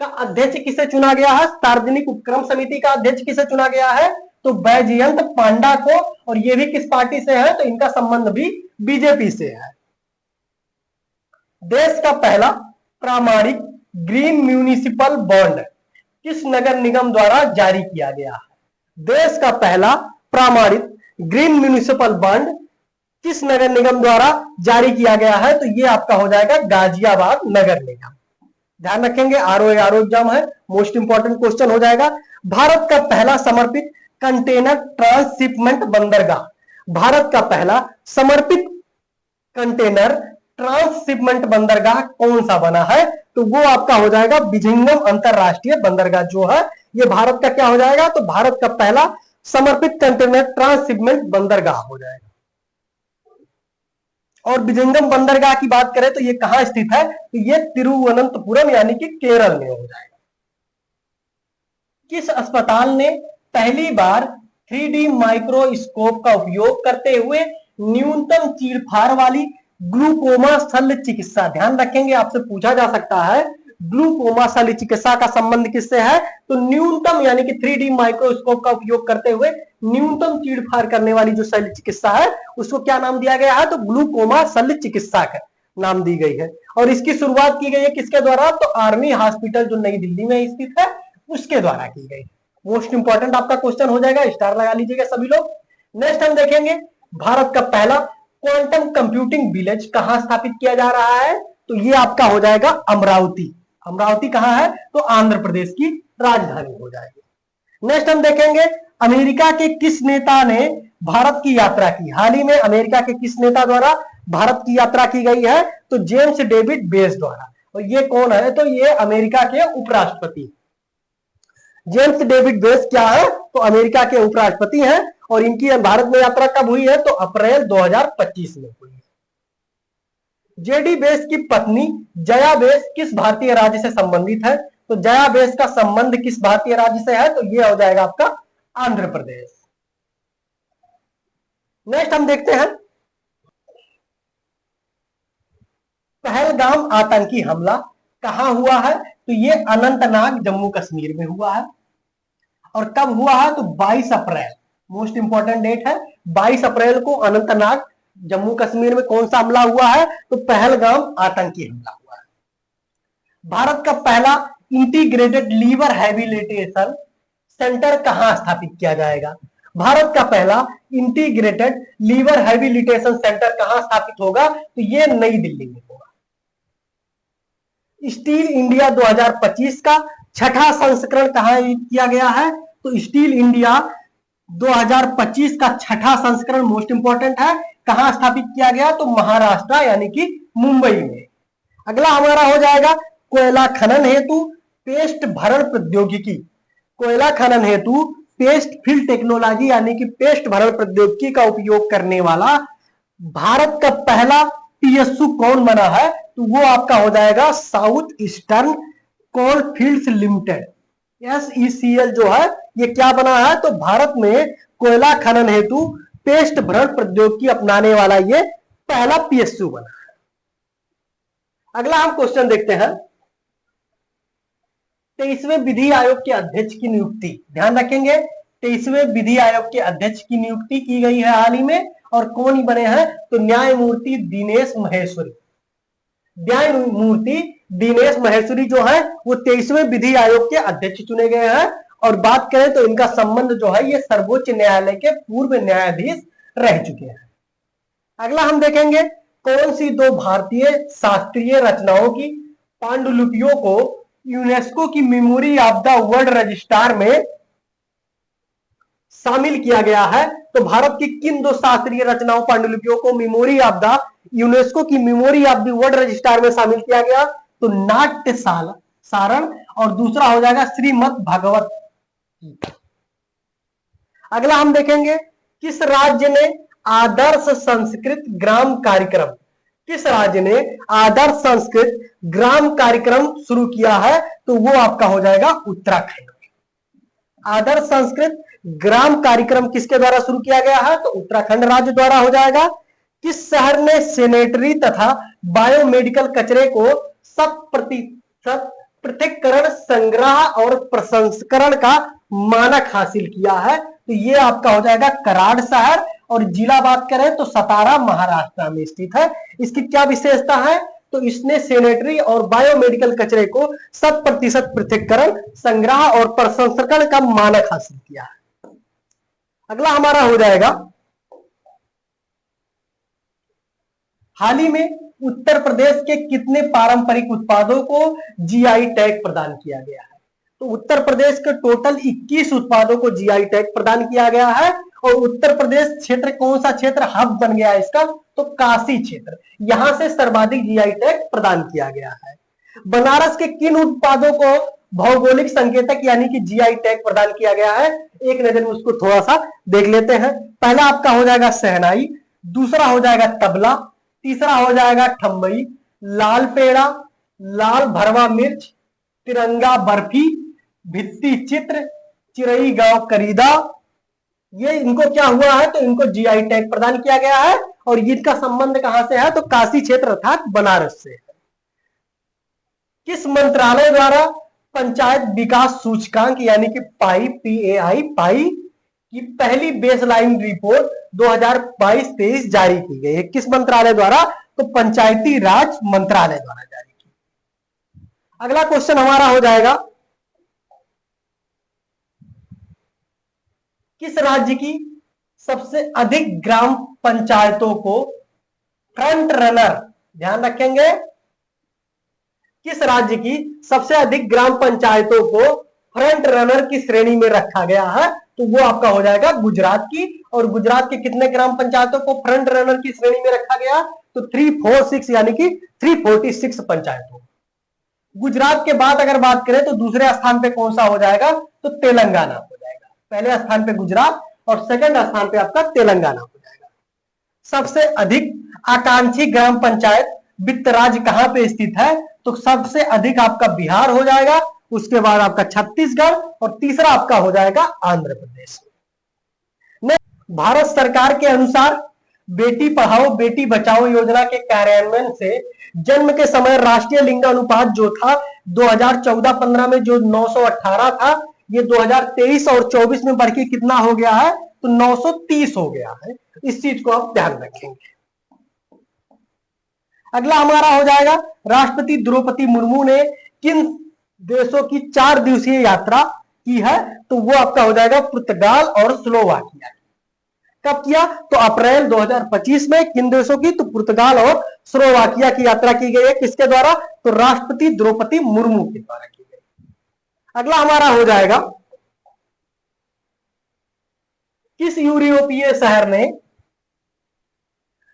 का अध्यक्ष किसे चुना गया है? सार्वजनिक उपक्रम समिति का अध्यक्ष किसे चुना गया है? तो बैजयंत पांडा को। और ये भी किस पार्टी से है? तो इनका संबंध भी बीजेपी से है। देश का पहला प्रामाणिक ग्रीन म्यूनिसिपल बॉन्ड किस नगर निगम द्वारा जारी किया गया है? देश का पहला प्रामाणिक ग्रीन म्यूनिसिपल बॉन्ड किस नगर निगम द्वारा जारी किया गया है? तो ये आपका हो जाएगा गाजियाबाद नगर निगम। ध्यान रखेंगे, आरओ एग्जाम है, मोस्ट इंपॉर्टेंट क्वेश्चन हो जाएगा। भारत का पहला समर्पित कंटेनर ट्रांसशिपमेंट बंदरगाह, भारत का पहला समर्पित कंटेनर ट्रांसशिपमेंट बंदरगाह कौन सा बना है? तो वो आपका हो जाएगा बिझिंगम अंतरराष्ट्रीय बंदरगाह जो है ये भारत का क्या हो जाएगा? तो भारत का पहला समर्पित कंटेनर ट्रांसशिपमेंट बंदरगाह हो जाएगा। और बिझिंगम बंदरगाह की बात करें तो ये कहां स्थित है? तो ये तिरुवनंतपुरम यानी कि केरल में हो जाएगा। किस अस्पताल ने पहली बार 3D माइक्रोस्कोप का उपयोग करते हुए न्यूनतम चीरफाड़ वाली ग्लूकोमा शल्य चिकित्सा, ध्यान रखेंगे आपसे पूछा जा सकता है ग्लूकोमा शल्य चिकित्सा का संबंध किससे है? तो न्यूनतम यानी कि 3D माइक्रोस्कोप का उपयोग करते हुए न्यूनतम चीरफाड़ करने वाली जो शल्य चिकित्सा है उसको क्या नाम दिया गया है? तो ग्लूकोमा शल्य चिकित्सा का नाम दी गई है। और इसकी शुरुआत की गई है किसके द्वारा? तो आर्मी हॉस्पिटल जो नई दिल्ली में स्थित है उसके द्वारा की गई। मोस्ट इंपॉर्टेंट आपका क्वेश्चन हो जाएगा, स्टार लगा लीजिएगा सभी लोग। नेक्स्ट हम देखेंगे भारत का पहला क्वांटम कंप्यूटिंग विलेज कहां स्थापित किया जा रहा है? तो ये आपका हो जाएगा अमरावती। अमरावती कहां है? तो आंध्र प्रदेश की राजधानी हो जाएगी। नेक्स्ट हम देखेंगे अमेरिका के किस नेता ने भारत की यात्रा की? हाल ही में अमेरिका के किस नेता द्वारा भारत की यात्रा की गई है? तो जेम्स डेविड बेस द्वारा। और ये कौन है? तो ये अमेरिका के उपराष्ट्रपति जेम्स डेविड बेस क्या है? तो अमेरिका के उपराष्ट्रपति हैं। और इनकी भारत में यात्रा कब हुई है? तो अप्रैल 2025 में हुई है। जेडी बेस की पत्नी जया बेस किस भारतीय राज्य से संबंधित है? तो जया बेस का संबंध किस भारतीय राज्य से है? तो यह हो जाएगा आपका आंध्र प्रदेश। नेक्स्ट हम देखते हैं पहलगाम आतंकी हमला कहां हुआ है? तो यह अनंतनाग जम्मू कश्मीर में हुआ है। और कब हुआ है? तो 22 अप्रैल, मोस्ट इंपॉर्टेंट डेट है। 22 अप्रैल को अनंतनाग जम्मू कश्मीर में कौन सा हमला हुआ है? तो पहलगाम आतंकी हमला हुआ है। भारत का पहला इंटीग्रेटेड लीवर हैबिलिटेशन सेंटर कहां स्थापित किया जाएगा? भारत का पहला इंटीग्रेटेड लीवर हैबिलिटेशन सेंटर कहां स्थापित होगा? तो यह नई दिल्ली में होगा। स्टील इंडिया 2025 का छठा संस्करण कहां किया गया है? तो स्टील इंडिया 2025 का छठा संस्करण मोस्ट इंपॉर्टेंट है, कहां स्थापित किया गया? तो महाराष्ट्र यानी कि मुंबई में। अगला हमारा हो जाएगा कोयला खनन हेतु पेस्ट भरण प्रौद्योगिकी। कोयला खनन हेतु पेस्ट फिल टेक्नोलॉजी यानी कि पेस्ट भरण प्रौद्योगिकी का उपयोग करने वाला भारत का पहला पीएसयू कौन बना है? तो वो आपका हो जाएगा साउथ ईस्टर्न कोल फील्ड्स लिमिटेड, SECL जो है ये क्या बना है? तो भारत में कोयला खनन हेतु पेस्ट भरण प्रौद्योगिकी अपनाने वाला ये पहला पीएसयू बना है। अगला हम क्वेश्चन देखते हैं 23वें विधि आयोग के अध्यक्ष की नियुक्ति। ध्यान रखेंगे 23वें विधि आयोग के अध्यक्ष की नियुक्ति की गई है हाल ही में। और कौन ही बने हैं? तो न्यायमूर्ति दिनेश महेश्वरी। न्यायमूर्ति दिनेश महेश्वरी जो है वो 23वें विधि आयोग के अध्यक्ष चुने गए हैं। और बात करें तो इनका संबंध जो है ये सर्वोच्च न्यायालय के पूर्व न्यायाधीश रह चुके हैं। अगला हम देखेंगे कौन सी दो भारतीय शास्त्रीय रचनाओं की पांडुलिपियों को यूनेस्को की memory of the world register में शामिल किया गया है? तो भारत की किन दो शास्त्रीय रचनाओं पांडुलिपियों को मेमोरी ऑफ द यूनेस्को की memory of the world register में शामिल किया गया? तो नाट्य सारण और दूसरा हो जाएगा श्रीमद् भागवत गीता। अगला हम देखेंगे किस राज्य ने आदर्श संस्कृत ग्राम कार्यक्रम, किस राज्य ने आदर्श संस्कृत ग्राम कार्यक्रम शुरू किया है? तो वो आपका हो जाएगा उत्तराखंड। आदर्श संस्कृत ग्राम कार्यक्रम किसके द्वारा शुरू किया गया है? तो उत्तराखंड राज्य द्वारा हो जाएगा। किस शहर ने सैनिटरी तथा बायोमेडिकल कचरे को 100% पृथक्करण, संग्रह और प्रसंस्करण का मानक हासिल किया है? तो ये आपका हो जाएगा कराड़ शहर। और जिला बात करें तो सतारा महाराष्ट्र में स्थित है। इसकी क्या विशेषता है? तो इसने सैनिटरी और बायोमेडिकल कचरे को 100% पृथक्करण, संग्रह और प्रसंस्करण का मानक हासिल किया है। अगला हमारा हो जाएगा हाल ही में उत्तर प्रदेश के कितने पारंपरिक उत्पादों को जीआई टैग प्रदान किया गया है? तो उत्तर प्रदेश के टोटल 21 उत्पादों को जीआई टैग प्रदान किया गया है। और उत्तर प्रदेश क्षेत्र कौन सा क्षेत्र हब बन गया है इसका? तो काशी क्षेत्र, यहां से सर्वाधिक जीआई टैग प्रदान किया गया है। बनारस के किन उत्पादों को भौगोलिक संकेतक यानी कि जीआई टैग प्रदान किया गया है? एक नजर में उसको थोड़ा सा देख लेते हैं। पहला आपका हो जाएगा शहनाई, दूसरा हो जाएगा तबला, तीसरा हो जाएगा ठम्बई, लाल पेड़ा, लाल भरवा मिर्च, तिरंगा बर्फी, भित्ति चित्र, चिरई गांव करीदा। ये इनको क्या हुआ है? तो इनको जीआई टैग प्रदान किया गया है। और इनका संबंध कहां से है? तो काशी क्षेत्र अर्थात बनारस से। किस मंत्रालय द्वारा पंचायत विकास सूचकांक यानी कि पाई की पहली बेसलाइन रिपोर्ट 2022-23 जारी की गई है? किस मंत्रालय द्वारा तो पंचायती राज मंत्रालय द्वारा जारी की। अगला क्वेश्चन हमारा हो जाएगा, किस राज्य की सबसे अधिक ग्राम पंचायतों को फ्रंट रनर, ध्यान रखेंगे, किस राज्य की सबसे अधिक ग्राम पंचायतों को फ्रंट रनर की श्रेणी में रखा गया है? तो वो आपका हो जाएगा गुजरात की। और गुजरात के कितने ग्राम पंचायतों को फ्रंट रनर की श्रेणी में रखा गया? तो 346 यानी कि 346 पंचायतों। गुजरात के बाद अगर बात करें तो दूसरे स्थान पे कौन सा हो जाएगा? तो तेलंगाना हो जाएगा। पहले स्थान पे गुजरात और सेकंड स्थान पे आपका तेलंगाना हो जाएगा। सबसे अधिक आकांक्षी ग्राम पंचायत वित्त राज्य कहां पे स्थित है? तो सबसे अधिक आपका बिहार हो जाएगा, उसके बाद आपका छत्तीसगढ़ और तीसरा आपका हो जाएगा आंध्र प्रदेश। भारत सरकार के अनुसार बेटी पढ़ाओ बेटी बचाओ योजना के कार्यान्वयन से जन्म के समय राष्ट्रीय लिंग अनुपात जो था 2014-15 में जो 918 था, ये 2023 और 24 में बढ़ के कितना हो गया है? तो 930 हो गया है। इस चीज को आप ध्यान रखेंगे। अगला हमारा हो जाएगा, राष्ट्रपति द्रौपदी मुर्मू ने किन देशों की 4 दिवसीय यात्रा की है? तो वो आपका हो जाएगा पुर्तगाल और स्लोवाकिया। कब किया? तो अप्रैल 2025 में। किन देशों की? तो पुर्तगाल और स्लोवाकिया की यात्रा की गई है। किसके द्वारा? तो राष्ट्रपति द्रौपदी मुर्मू के द्वारा की गई। अगला हमारा हो जाएगा, किस यूरोपीय शहर ने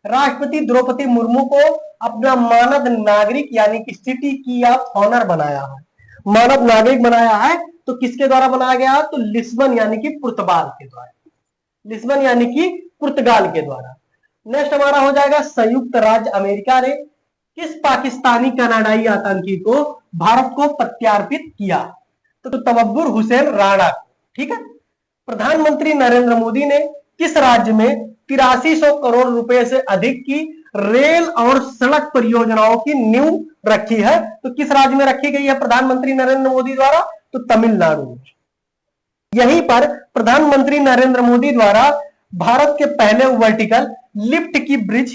राष्ट्रपति द्रौपदी मुर्मू को अपना मानद नागरिक यानी कि सिटी की ऑफ ऑनर बनाया है? मानद नागरिक बनाया है तो किसके द्वारा बनाया गया? तो लिस्बन यानी कि पुर्तगाल के द्वारा। लिस्बन यानी कि पुर्तगाल के द्वारा। नेक्स्ट हमारा हो जाएगा, संयुक्त राज्य अमेरिका ने किस पाकिस्तानी कनाडाई आतंकी को भारत को प्रत्यार्पित किया? तो तबब्बुर हुसैन राणा। ठीक है। प्रधानमंत्री नरेंद्र मोदी ने किस राज्य में 8300 करोड़ रुपए से अधिक की रेल और सड़क परियोजनाओं की नींव रखी है? तो किस राज्य में रखी गई है प्रधानमंत्री नरेंद्र मोदी द्वारा? तो तमिलनाडु में। यहीं पर प्रधानमंत्री नरेंद्र मोदी द्वारा भारत के पहले वर्टिकल लिफ्ट की ब्रिज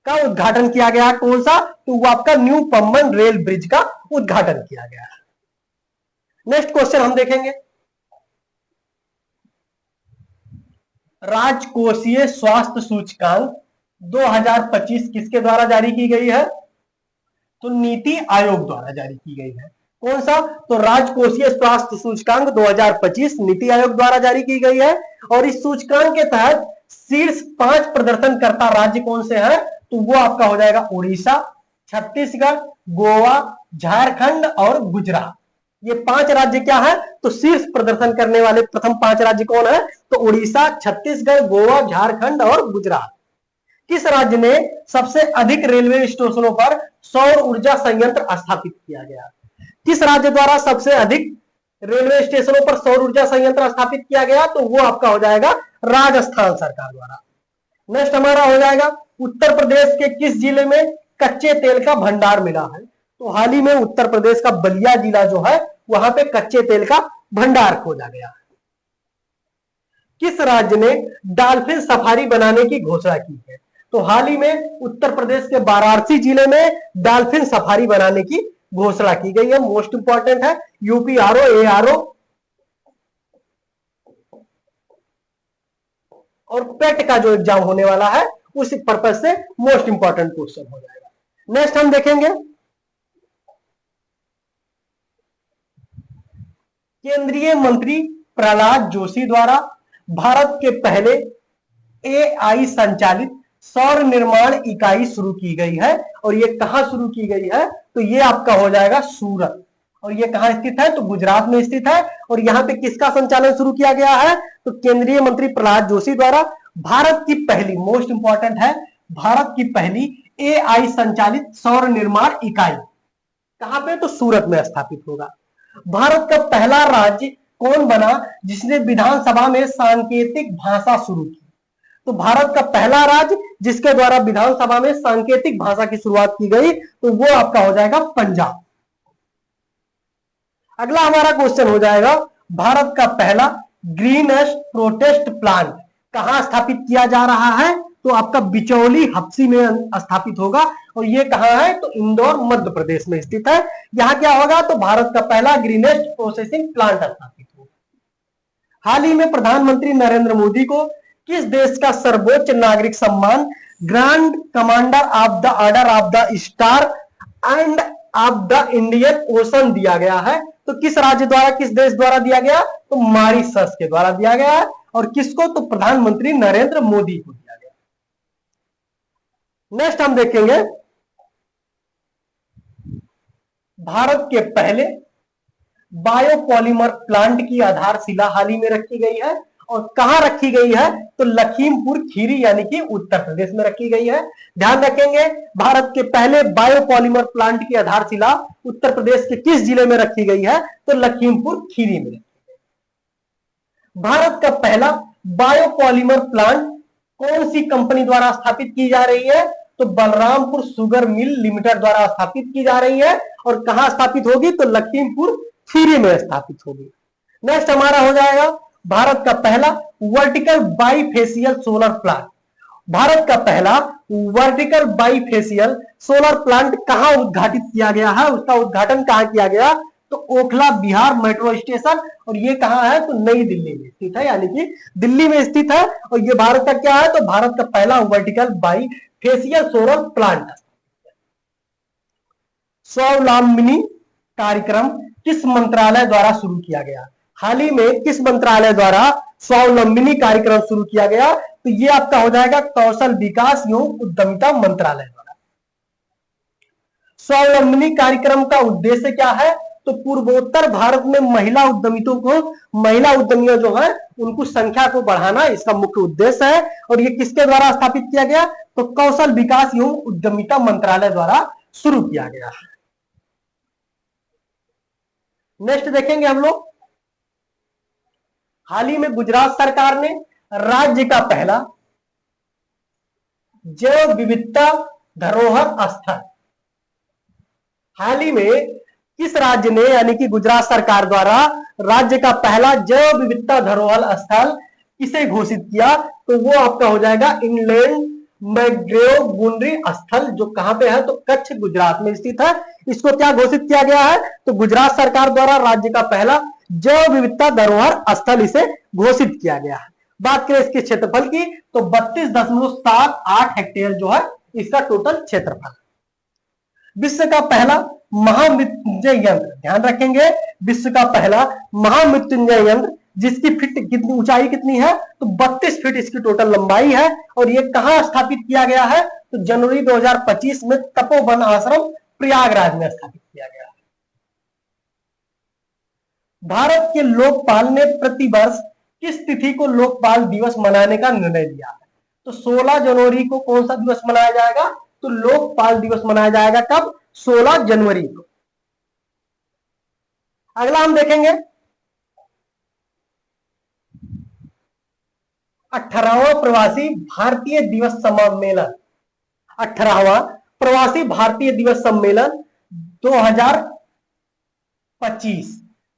का उद्घाटन किया गया। कौन सा? तो वो आपका न्यू पंबन रेल ब्रिज का उद्घाटन किया गया है। नेक्स्ट क्वेश्चन हम देखेंगे, राजकोषीय स्वास्थ्य सूचकांक 2025 किसके द्वारा जारी की गई है? तो नीति आयोग द्वारा जारी की गई है। कौन सा? तो राजकोषीय स्वास्थ्य सूचकांक 2025 नीति आयोग द्वारा जारी की गई है। और इस सूचकांक के तहत शीर्ष 5 प्रदर्शनकर्ता राज्य कौन से हैं? तो वो आपका हो जाएगा उड़ीसा, छत्तीसगढ़, गोवा, झारखंड और गुजरात। ये 5 राज्य क्या है? तो शीर्ष प्रदर्शन करने वाले प्रथम 5 राज्य कौन है? तो उड़ीसा, छत्तीसगढ़, गोवा, झारखंड और गुजरात। किस राज्य में सबसे अधिक रेलवे स्टेशनों पर सौर ऊर्जा संयंत्र स्थापित किया गया? किस राज्य द्वारा सबसे अधिक रेलवे स्टेशनों पर सौर ऊर्जा संयंत्र स्थापित किया गया? तो वो आपका हो जाएगा राजस्थान सरकार द्वारा। नेक्स्ट हमारा हो जाएगा, उत्तर प्रदेश के किस जिले में कच्चे तेल का भंडार मिला है? तो हाल ही में उत्तर प्रदेश का बलिया जिला जो है वहां पे कच्चे तेल का भंडार खोजा गया है। किस राज्य ने डॉल्फिन सफारी बनाने की घोषणा की है? तो हाल ही में उत्तर प्रदेश के वाराणसी जिले में डॉल्फिन सफारी बनाने की घोषणा की गई है। मोस्ट इंपॉर्टेंट है, यूपीआरओ, एआरओ और पेट का जो एग्जाम होने वाला है उस पर्पज से मोस्ट इंपॉर्टेंट क्वेश्चन हो जाएगा। नेक्स्ट हम देखेंगे, केंद्रीय मंत्री प्रहलाद जोशी द्वारा भारत के पहले एआई संचालित सौर निर्माण इकाई शुरू की गई है। और ये कहां शुरू की गई है? तो ये आपका हो जाएगा सूरत। और ये कहां स्थित है? तो गुजरात में स्थित है। और यहां पे किसका संचालन शुरू किया गया है? तो केंद्रीय मंत्री प्रहलाद जोशी द्वारा भारत की पहली, मोस्ट इंपॉर्टेंट है, भारत की पहली एआई संचालित सौर निर्माण इकाई कहां पे? तो सूरत में स्थापित होगा। भारत का पहला राज्य कौन बना जिसने विधानसभा में सांकेतिक भाषा शुरू की? तो भारत का पहला राज्य जिसके द्वारा विधानसभा में सांकेतिक भाषा की शुरुआत की गई तो वो आपका हो जाएगा पंजाब। अगला हमारा क्वेश्चन हो जाएगा, भारत का पहला ग्रीन प्रोटेस्ट प्लांट कहां स्थापित किया जा रहा है? तो आपका बिचौली हप्सी में स्थापित होगा और ये कहां है तो इंदौर मध्य प्रदेश में स्थित है। यहां क्या होगा तो भारत का पहला ग्रीनेस्ट प्रोसेसिंग प्लांट स्थापित होगा। हाल ही में प्रधानमंत्री नरेंद्र मोदी को किस देश का सर्वोच्च नागरिक सम्मान grand commander of the order of the star end of the Indian ocean दिया गया है? तो किस राज्य द्वारा, किस देश द्वारा दिया गया तो मॉरिशस के द्वारा दिया गया है। और किसको तो प्रधानमंत्री नरेंद्र मोदी को दिया गया। नेक्स्ट हम देखेंगे भारत के पहले बायोपॉलीमर प्लांट की आधारशिला हाल ही में रखी गई है और कहां रखी गई है तो लखीमपुर खीरी यानी कि उत्तर प्रदेश में रखी गई है। ध्यान रखेंगे भारत के पहले बायोपॉलीमर प्लांट की आधारशिला उत्तर प्रदेश के किस जिले में रखी गई है तो लखीमपुर खीरी में। भारत का पहला बायोपॉलीमर प्लांट कौन सी कंपनी द्वारा स्थापित की जा रही है तो बलरामपुर शुगर मिल लिमिटेड द्वारा स्थापित की जा रही है और कहां स्थापित होगी तो लखीमपुर खीरी में स्थापित होगी। नेक्स्ट हमारा हो जाएगा भारत का पहला vertical bifacial solar plant. Bharat का पहला वर्टिकल बाईफेशियल सोलर प्लांट कहां उद्घाटित किया गया है, उसका उद्घाटन कहां किया गया तो ओखला बिहार मेट्रो स्टेशन और ये कहां है तो नई दिल्ली में स्थित है, यानी कि दिल्ली में स्थित है। और ये भारत का क्या है तो भारत का पहला वर्टिकल बाईफेशियल सोलर प्लांट। स्वावलंबनी कार्यक्रम किस मंत्रालय द्वारा शुरू किया गया? हाल ही में किस मंत्रालय द्वारा स्वावलंबनी कार्यक्रम शुरू किया गया तो ये आपका हो जाएगा कौशल विकास एवं उद्यमिता मंत्रालय द्वारा। स्वावलंबनी कार्यक्रम का उद्देश्य क्या है तो पूर्वोत्तर भारत में महिला उद्यमियों जो है उनको संख्या को बढ़ाना इसका मुख्य उद्देश्य है। और ये किसके द्वारा स्थापित किया गया तो कौशल विकास एवं उद्यमिता मंत्रालय द्वारा शुरू किया गया है। नेक्स्ट देखेंगे हम लोग हाल ही में गुजरात सरकार ने राज्य का पहला जैव विविधता धरोहर स्थल, हाल ही में किस राज्य ने यानी कि गुजरात सरकार द्वारा राज्य का पहला जैव विविधता धरोहर स्थल किसे घोषित किया तो वो आपका हो जाएगा इंग्लैंड मैग्रेव गुनरी स्थल जो कहां पे है तो कच्छ गुजरात में स्थित है। इसको क्या घोषित किया गया है तो गुजरात सरकार द्वारा राज्य का पहला जैव विविधता धरोहर स्थल इसे घोषित किया गया है। बात करें इसके क्षेत्रफल की तो 32.78 हेक्टेयर जो है इसका टोटल क्षेत्रफल। विश्व का पहला महामृत्युंजय यंत्र, ध्यान रखेंगे विश्व का पहला महामृत्युंजय यंत्र जिसकी कितनी ऊंचाई कितनी है तो 32 फीट इसकी टोटल लंबाई है और ये कहां स्थापित किया गया है तो जनवरी 2025 में तपोवन आश्रम प्रयागराज में स्थापित किया गया है। भारत के लोकपाल ने प्रतिवर्ष किस तिथि को लोकपाल दिवस मनाने का निर्णय लिया है तो 16 जनवरी को कौन सा दिवस मनाया जाएगा तो लोकपाल दिवस मनाया जाएगा कब 16 जनवरी को। अगला हम देखेंगे 18वां प्रवासी भारतीय दिवस सम्मेलन। 18वां प्रवासी भारतीय दिवस सम्मेलन 2025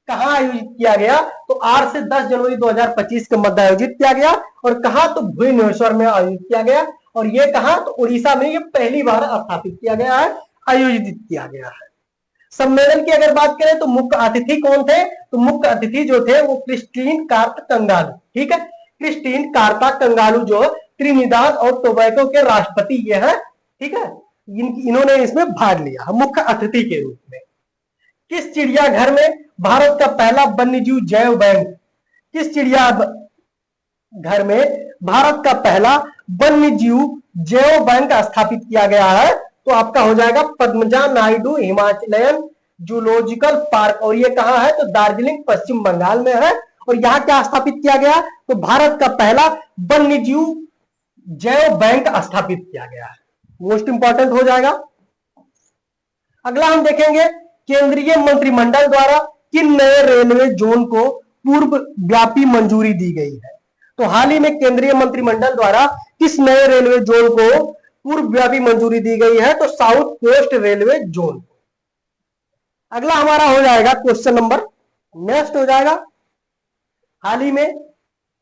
कहां आयोजित किया गया तो 8 से 10 जनवरी 2025 के मध्य आयोजित किया गया और कहां तो भुवनेश्वर में आयोजित किया गया और ये कहां तो उड़ीसा में ये पहली बार स्थापित किया गया है, आयोजित किया गया है। सम्मेलन की अगर बात करें तो मुख्य अतिथि कौन थे तो मुख्य अतिथि जो थे वो क्रिस्टीन कार्ता कंगालू, ठीक है, क्रिस्टीन कार्ता कंगालू जो त्रिनिदाद और टोबैगो के राष्ट्रपति ये है, ठीक है, इन्होंने इसमें भाग लिया मुख्य अतिथि के रूप में। किस चिड़ियाघर में भारत का पहला वन्यजीव जैव बैंक, किस चिड़ियाघर में भारत का पहला वन्यजीव जैव बैंक स्थापित किया गया है तो आपका हो जाएगा Padmaja Naidu Himalayan zoological park और ये कहां है तो दार्जिलिंग पश्चिम बंगाल में है। और यहां क्या स्थापित किया गया तो भारत का पहला वन्यजीव जैव बैंक स्थापित किया गया है, मोस्ट इंपॉर्टेंट हो जाएगा। अगला हम देखेंगे केंद्रीय मंत्रिमंडल द्वारा किन नए रेलवे जोन को पूर्व व्यापी मंजूरी दी गई है तो हाल ही में केंद्रीय मंत्रिमंडल द्वारा किस नए रेलवे जोन को पूर्व व्यापी मंजूरी दी गई है तो साउथ कोस्ट रेलवे जोन। अगला हमारा हो जाएगा क्वेश्चन नंबर नेक्स्ट हो जाएगा हाल ही में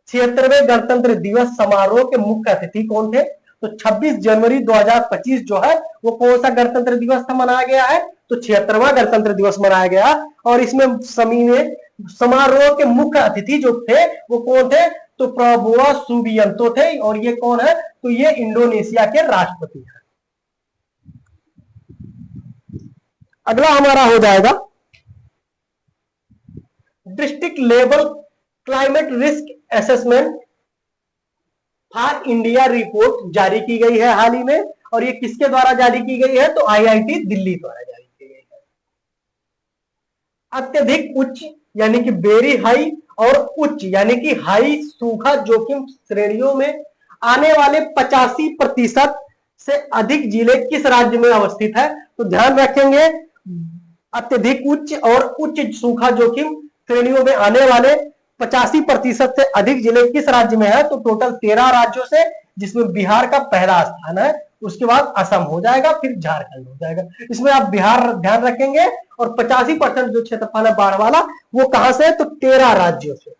76वें गणतंत्र दिवस समारोह के मुख्य अतिथि कौन थे तो 26 जनवरी 2025 जो है वो कौन सा गणतंत्र दिवस था मनाया गया है? तो 76वां गणतंत्र दिवस मनाया गया। और इसमें समारोह के मुख्य अतिथि जो थे वो कौन थे? तो प्रबोआ सुबियांतो थे। और ये कौन है? तो ये इंडोनेशिया के राष्ट्रपति हैं। अगला हमारा हो जाएगा district level climate risk assessment for India report जारी की गई है हाल ही में। और ये किसके द्वारा जारी की गई है? तो आईआईटी दिल्ली द्वारा जारी की गई है। अत्यधिक उच्च यानी कि वेरी हाई और उच्च यानी कि हाई सूखा जोखिम श्रेणियों में आने वाले 85% से अधिक जिले किस राज्य में अवस्थित है? तो ध्यान रखेंगे अत्यधिक उच्च और उच्च सूखा जोखिम श्रेणियों में आने वाले 85% से अधिक जिले किस राज्य में है? तो टोटल 13 राज्यों से, जिसमें बिहार का पहला स्थान है। उसके बाद असम हो जाएगा, फिर झारखंड हो जाएगा। इसमें आप बिहार ध्यान रखेंगे। और 85% जो क्षेत्रफल है बाढ़ वाला वो कहां से है? तो 13 राज्यों से।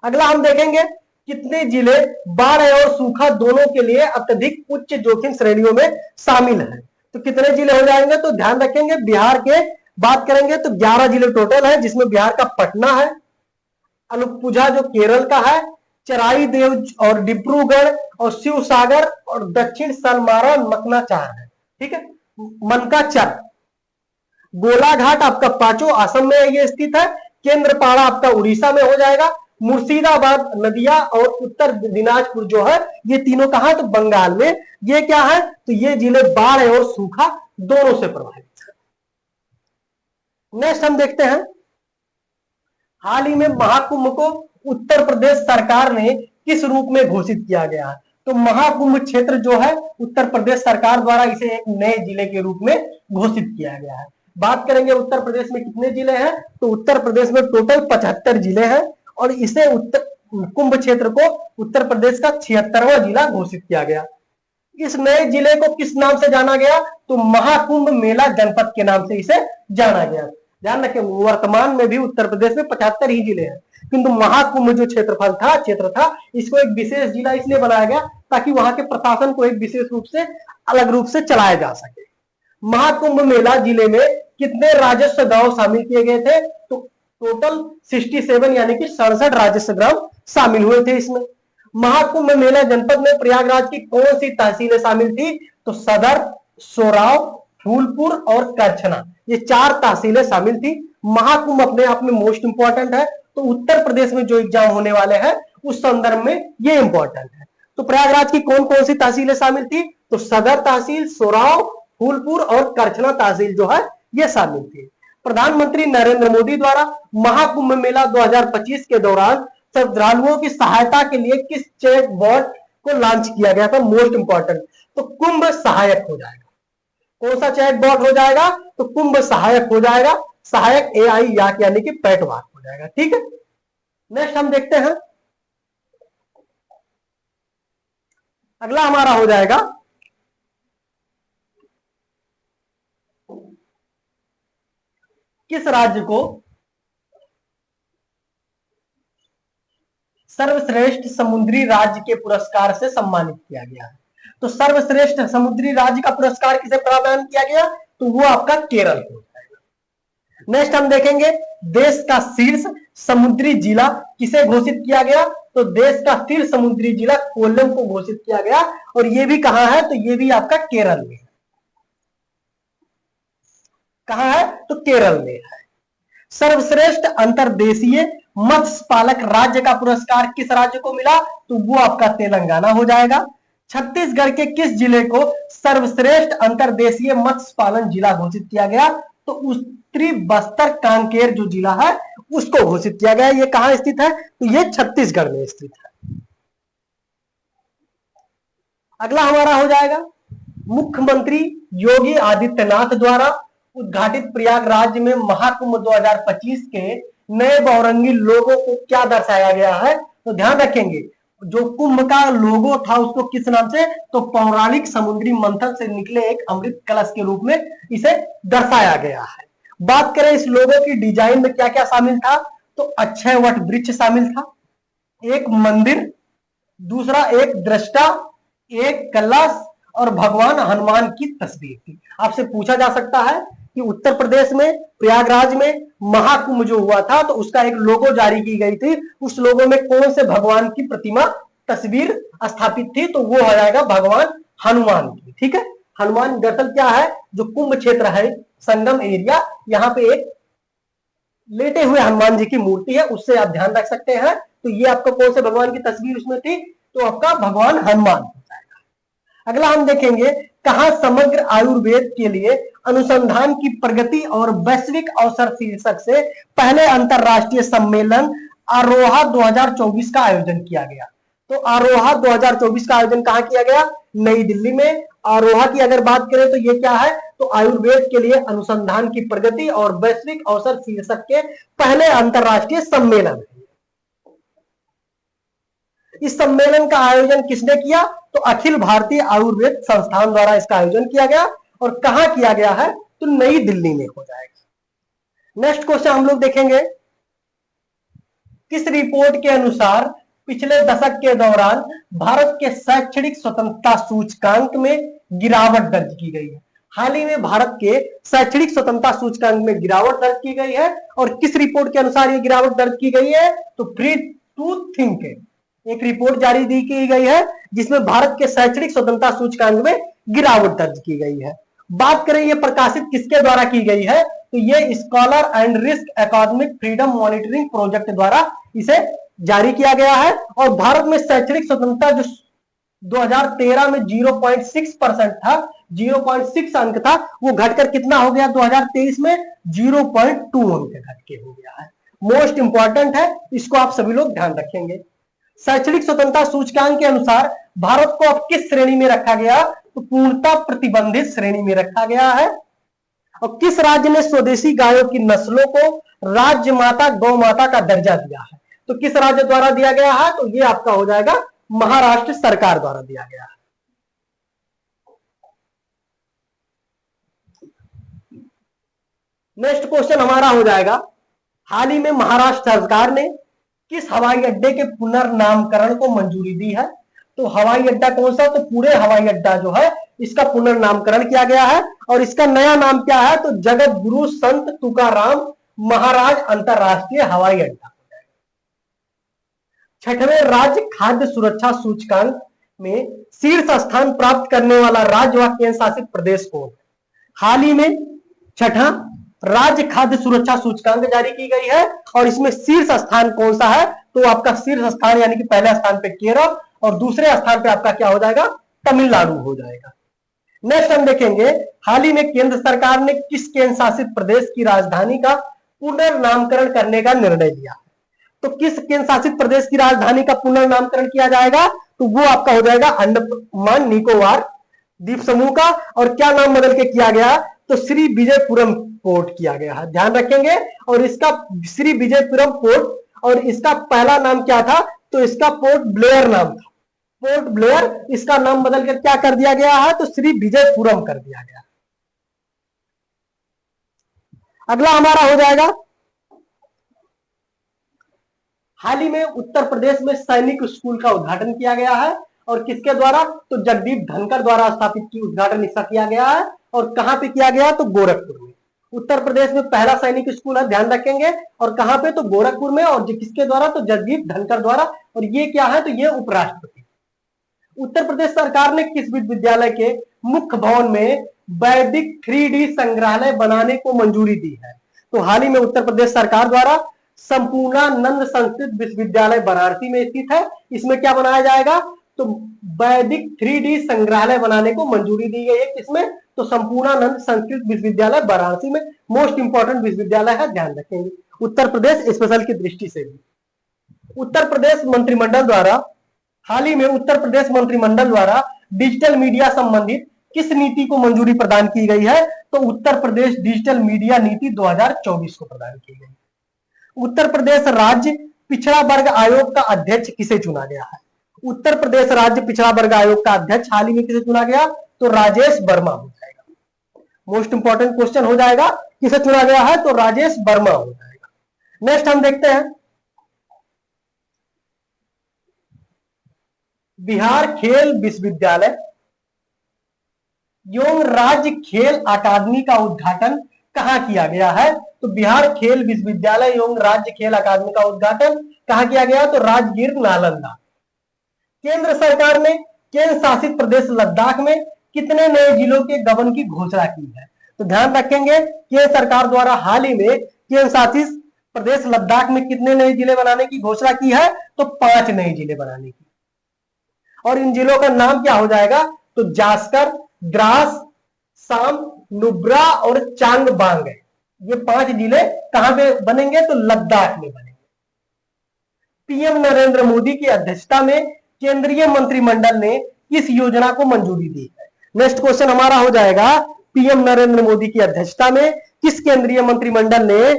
अगला हम देखेंगे कितने जिले बाढ़ और सूखा दोनों के लिए अत्यधिक उच्च जोखिम श्रेणियों में शामिल है। तो कितने जिले हो जाएंगे? तो ध्यान रखेंगे बिहार के बात करेंगे तो 11 जिले टोटल है, जिसमें बिहार का पटना है, अलपुझा जो केरल का है, चराई देव और डिब्रूगढ़ और शिवसागर और दक्षिण सलमारा मकनाचार है। ठीक है, मनकाचर। गोलाघाट आपका पांचों असम में ये स्थित है। केंद्रपाड़ा आपका उड़ीसा में हो जाएगा। मुर्शिदाबाद, नदिया और उत्तर दिनाजपुर जो है ये तीनों कहां है? तो बंगाल में। ये क्या है? तो ये जिले बाढ़ और सूखा दोनों से प्रभावित है। नेक्स्ट हम देखते हैं हाल ही में महाकुंभ को उत्तर प्रदेश सरकार ने किस रूप में घोषित किया गया है? तो महाकुंभ क्षेत्र जो है उत्तर प्रदेश सरकार द्वारा इसे एक नए जिले के रूप में घोषित किया गया है। बात करेंगे उत्तर प्रदेश में कितने जिले हैं? तो उत्तर प्रदेश में टोटल 75 जिले हैं। और इसे उत्तर कुंभ क्षेत्र को उत्तर प्रदेश का 76वां जिला घोषित किया गया। इस नए जिले को किस नाम से जाना गया? तो महाकुंभ मेला जनपद के नाम से इसे जाना गया। ध्यान रखें वर्तमान में भी उत्तर प्रदेश में 75 ही जिले हैं, किंतु महाकुंभ जो क्षेत्र था इसको एक विशेष जिला इसलिए बनाया गया ताकि वहां के प्रशासन को एक विशेष रूप से अलग रूप से चलाया जा सके। महाकुंभ मेला जिले में कितने राजस्व गांव शामिल किए गए थे? तो टोटल 67 यानी कि 67 राजस्व ग्राम शामिल हुए थे इसमें। महाकुंभ मेला जनपद में प्रयागराज की कौन सी तहसीलें शामिल थी? तो सदर, सोराव, फूलपुर और करछना, ये 4 तहसीलें शामिल थी। महाकुंभ अपने आप में मोस्ट इंपॉर्टेंट है, तो उत्तर प्रदेश में जो एग्जाम होने वाले हैं उस संदर्भ में ये इंपॉर्टेंट है। तो प्रयागराज की कौन कौन सी तहसीलें शामिल थी? तो सदर तहसील, सोराव, फूलपुर और करछना तहसील जो है ये शामिल थी। प्रधानमंत्री नरेंद्र मोदी द्वारा महाकुंभ मेला 2025 के दौरान श्रद्धालुओं की सहायता के लिए किस चैट बॉट को लॉन्च किया गया था? मोस्ट इंपॉर्टेंट, तो कुंभ सहायक हो जाएगा। कौन सा चैट बॉट हो जाएगा? तो कुंभ सहायक हो जाएगा। सहायक AI यानी कि पैटवाक हो जाएगा। ठीक है, नेक्स्ट हम देखते हैं अगला हमारा हो जाएगा किस राज्य को सर्वश्रेष्ठ समुद्री राज्य के पुरस्कार से सम्मानित किया गया है? तो सर्वश्रेष्ठ समुद्री राज्य का पुरस्कार किसे प्रदान किया गया? तो वो आपका केरल को हो जाएगा। नेक्स्ट हम देखेंगे देश का शीर्ष समुद्री जिला किसे घोषित किया गया? तो देश का शीर्ष समुद्री जिला कोल्लम को घोषित किया गया। और ये भी कहां है? तो ये भी आपका केरल में है। कहां है? तो केरल में है। सर्वश्रेष्ठ अंतरदेशीय मत्स्य पालक राज्य का पुरस्कार किस राज्य को मिला? तो वो आपका तेलंगाना हो जाएगा। छत्तीसगढ़ के किस जिले को सर्वश्रेष्ठ अंतरदेशीय मत्स्य पालन जिला घोषित किया गया? तो उत्तरी बस्तर कांकेर जो जिला है उसको घोषित किया गया। ये कहां स्थित है? तो ये छत्तीसगढ़ में स्थित है। अगला हमारा हो जाएगा मुख्यमंत्री योगी आदित्यनाथ द्वारा उद्घाटित प्रयागराज में महाकुंभ 2025 के नए बहुरंगी लोगो को क्या दर्शाया गया है? तो ध्यान रखेंगे जो कुंभ का लोगो था उसको किस नाम से? तो पौराणिक समुद्री मंथन से निकले एक अमृत कलश के रूप में इसे दर्शाया गया है। बात करें इस लोगो की डिजाइन में क्या क्या शामिल था? तो अक्षय वट वृक्ष शामिल था, एक मंदिर, दूसरा एक दृष्टा, एक कलश और भगवान हनुमान की तस्वीर थी। आपसे पूछा जा सकता है कि उत्तर प्रदेश में प्रयागराज में महाकुंभ जो हुआ था तो उसका एक लोगो जारी की गई थी, उस लोगो में कौन से भगवान की प्रतिमा तस्वीर स्थापित थी, तो वो हो जाएगा भगवान हनुमान की। ठीक है, हनुमान दरअसल क्या है, जो कुंभ क्षेत्र है संगम एरिया, यहाँ पे एक लेटे हुए हनुमान जी की मूर्ति है, उससे आप ध्यान रख सकते हैं। तो ये आपको कौन से भगवान की तस्वीर उसमें थी, तो आपका भगवान हनुमान। अगला हम देखेंगे, कहा समग्र आयुर्वेद के लिए अनुसंधान की प्रगति और वैश्विक अवसर शीर्षक से पहले अंतरराष्ट्रीय सम्मेलन आरोहा 2024 का आयोजन किया गया। तो आरोहा 2024 का आयोजन कहां किया गया, नई दिल्ली में। आरोहा की अगर बात करें तो ये क्या है, तो आयुर्वेद के लिए अनुसंधान की प्रगति और वैश्विक अवसर शीर्षक के पहले अंतरराष्ट्रीय सम्मेलन है। इस सम्मेलन का आयोजन किसने किया, तो अखिल भारतीय आयुर्वेद संस्थान द्वारा इसका आयोजन किया गया। और कहां किया गया है, तो नई दिल्ली में हो जाएगा। नेक्स्ट क्वेश्चन हम लोग देखेंगे, किस रिपोर्ट के अनुसार पिछले दशक के दौरान भारत के शैक्षणिक स्वतंत्रता सूचकांक में गिरावट दर्ज की गई है। हाल ही में भारत के शैक्षणिक स्वतंत्रता सूचकांक में गिरावट दर्ज की गई है, और किस रिपोर्ट के अनुसार ये गिरावट दर्ज की गई है, तो फ्री टू थिंक एक रिपोर्ट जारी की गई है जिसमें भारत के शैक्षणिक स्वतंत्रता सूचकांक में गिरावट दर्ज की गई है। बात करें ये प्रकाशित किसके द्वारा की गई है, तो ये scholar and risk academic freedom monitoring project द्वारा इसे जारी किया गया है। और भारत में शैक्षणिक स्वतंत्रता जो 2013 में 0.6% था, 0.6 अंक था, वो घटकर कितना हो गया 2023 में 0.2 अंक घट के हो गया है। मोस्ट इंपॉर्टेंट है, इसको आप सभी लोग ध्यान रखेंगे। शैक्षणिक स्वतंत्रता सूचकांक के अनुसार भारत को अब किस श्रेणी में रखा गया, तो पूर्णतः प्रतिबंधित श्रेणी में रखा गया है। और किस राज्य ने स्वदेशी गायों की नस्लों को राज्य माता गौ माता का दर्जा दिया है, तो किस राज्य द्वारा दिया गया है, तो ये आपका हो जाएगा महाराष्ट्र सरकार द्वारा दिया गया है। नेक्स्ट क्वेश्चन हमारा हो जाएगा, हाल ही में महाराष्ट्र सरकार ने किस हवाई अड्डे के पुनर्नामकरण को मंजूरी दी है, तो हवाई अड्डा कौन सा, तो पूरे हवाई अड्डा जो है इसका पुनर्नामकरण किया गया है। और इसका नया नाम क्या है, तो जगत गुरु संत तुकाराम महाराज अंतरराष्ट्रीय हवाई अड्डा। छठवें राज्य खाद्य सुरक्षा सूचकांक में शीर्ष स्थान प्राप्त करने वाला राज्य व केंद्र शासित प्रदेश कौन है। हाल ही में छठा राज्य खाद्य सुरक्षा सूचकांक जारी की गई है, और इसमें शीर्ष स्थान कौन सा है, तो आपका शीर्ष स्थान यानी कि पहले स्थान पे केरल और दूसरे स्थान पे आपका क्या हो जाएगा, तमिलनाडु हो जाएगा। नेक्स्ट हम देखेंगे, हाल ही में केंद्र सरकार ने किस केंद्र शासित प्रदेश की राजधानी का पुनर्नामकरण करने का निर्णय लिया, तो किस केंद्र शासित प्रदेश की राजधानी का पुनर्नामकरण किया जाएगा, तो वो आपका हो जाएगा अंडमान निकोबार द्वीप समूह का। और क्या नाम बदल के किया गया, तो श्री विजयपुरम पोर्ट किया गया है, ध्यान रखेंगे। और इसका श्री विजयपुरम पोर्ट, और इसका पहला नाम क्या था, तो इसका पोर्ट ब्लेयर नाम था, पोर्ट ब्लेयर। इसका नाम बदल कर क्या कर दिया गया है, तो श्री विजयपुरम कर दिया गया। अगला हमारा हो जाएगा, हाल ही में उत्तर प्रदेश में सैनिक स्कूल का उद्घाटन किया गया है, और किसके द्वारा, तो जगदीप धनखड़ द्वारा स्थापित की उद्घाटन इसका किया गया है। और कहां पे किया गया, तो गोरखपुर में। उत्तर प्रदेश में पहला सैनिक स्कूल है, ध्यान रखेंगे। और कहां पे, तो गोरखपुर में। और किसके द्वारा, तो जगदीप धनखड़ द्वारा। और ये क्या है, तो ये उपराष्ट्रपति। उत्तर प्रदेश सरकार ने किस विश्वविद्यालय के मुख्य भवन में वैदिक 3D संग्रहालय बनाने को मंजूरी दी है, तो हाल ही में उत्तर प्रदेश सरकार द्वारा संपूर्णानंद संस्कृत विश्वविद्यालय वाराणसी में स्थित है, इसमें क्या बनाया जाएगा, तो वैदिक 3D संग्रहालय बनाने को मंजूरी दी गई है। किसमें, तो संपूर्णानंद संस्कृत विश्वविद्यालय वाराणसी में। मोस्ट इंपॉर्टेंट विश्वविद्यालय है, ध्यान रखेंगे उत्तर प्रदेश स्पेशल की दृष्टि से भी। उत्तर प्रदेश मंत्रिमंडल द्वारा, हाल ही में उत्तर प्रदेश मंत्रिमंडल द्वारा डिजिटल मीडिया संबंधित किस नीति को मंजूरी प्रदान की गई है, तो उत्तर प्रदेश डिजिटल मीडिया नीति 2024 को प्रदान की गई। उत्तर प्रदेश राज्य पिछड़ा वर्ग आयोग का अध्यक्ष किसे चुना गया है, उत्तर प्रदेश राज्य पिछड़ा वर्ग आयोग का अध्यक्ष हाल ही में किसे चुना गया, तो राजेश वर्मा हो जाएगा। मोस्ट इंपॉर्टेंट क्वेश्चन हो जाएगा, किसे चुना गया है, तो राजेश वर्मा हो जाएगा। नेक्स्ट हम देखते हैं, बिहार खेल विश्वविद्यालय एवं राज्य खेल अकादमी का उद्घाटन कहां किया गया है? तो बिहार खेल विश्वविद्यालय एवं राज्य खेल अकादमी का उद्घाटन कहां किया गया? तो राजगीर नालंदा। केंद्र सरकार ने केंद्र शासित प्रदेश लद्दाख में कितने नए जिलों के गठन की घोषणा की है? तो ध्यान रखेंगे केंद्र सरकार द्वारा हाल ही में केंद्र शासित प्रदेश लद्दाख में कितने नए जिले बनाने की घोषणा की है? तो 5 नए जिले बनाने की। और इन जिलों का नाम क्या हो जाएगा? तो जास्कर, द्रास, साम, नुब्रा और चांगबांग है। ये 5 जिले कहां पे बनेंगे? तो लद्दाख में बनेंगे। पीएम नरेंद्र मोदी की अध्यक्षता में केंद्रीय मंत्रिमंडल ने किस योजना को मंजूरी दी है? नेक्स्ट क्वेश्चन हमारा हो जाएगा, पीएम नरेंद्र मोदी की अध्यक्षता में किस केंद्रीय मंत्रिमंडल ने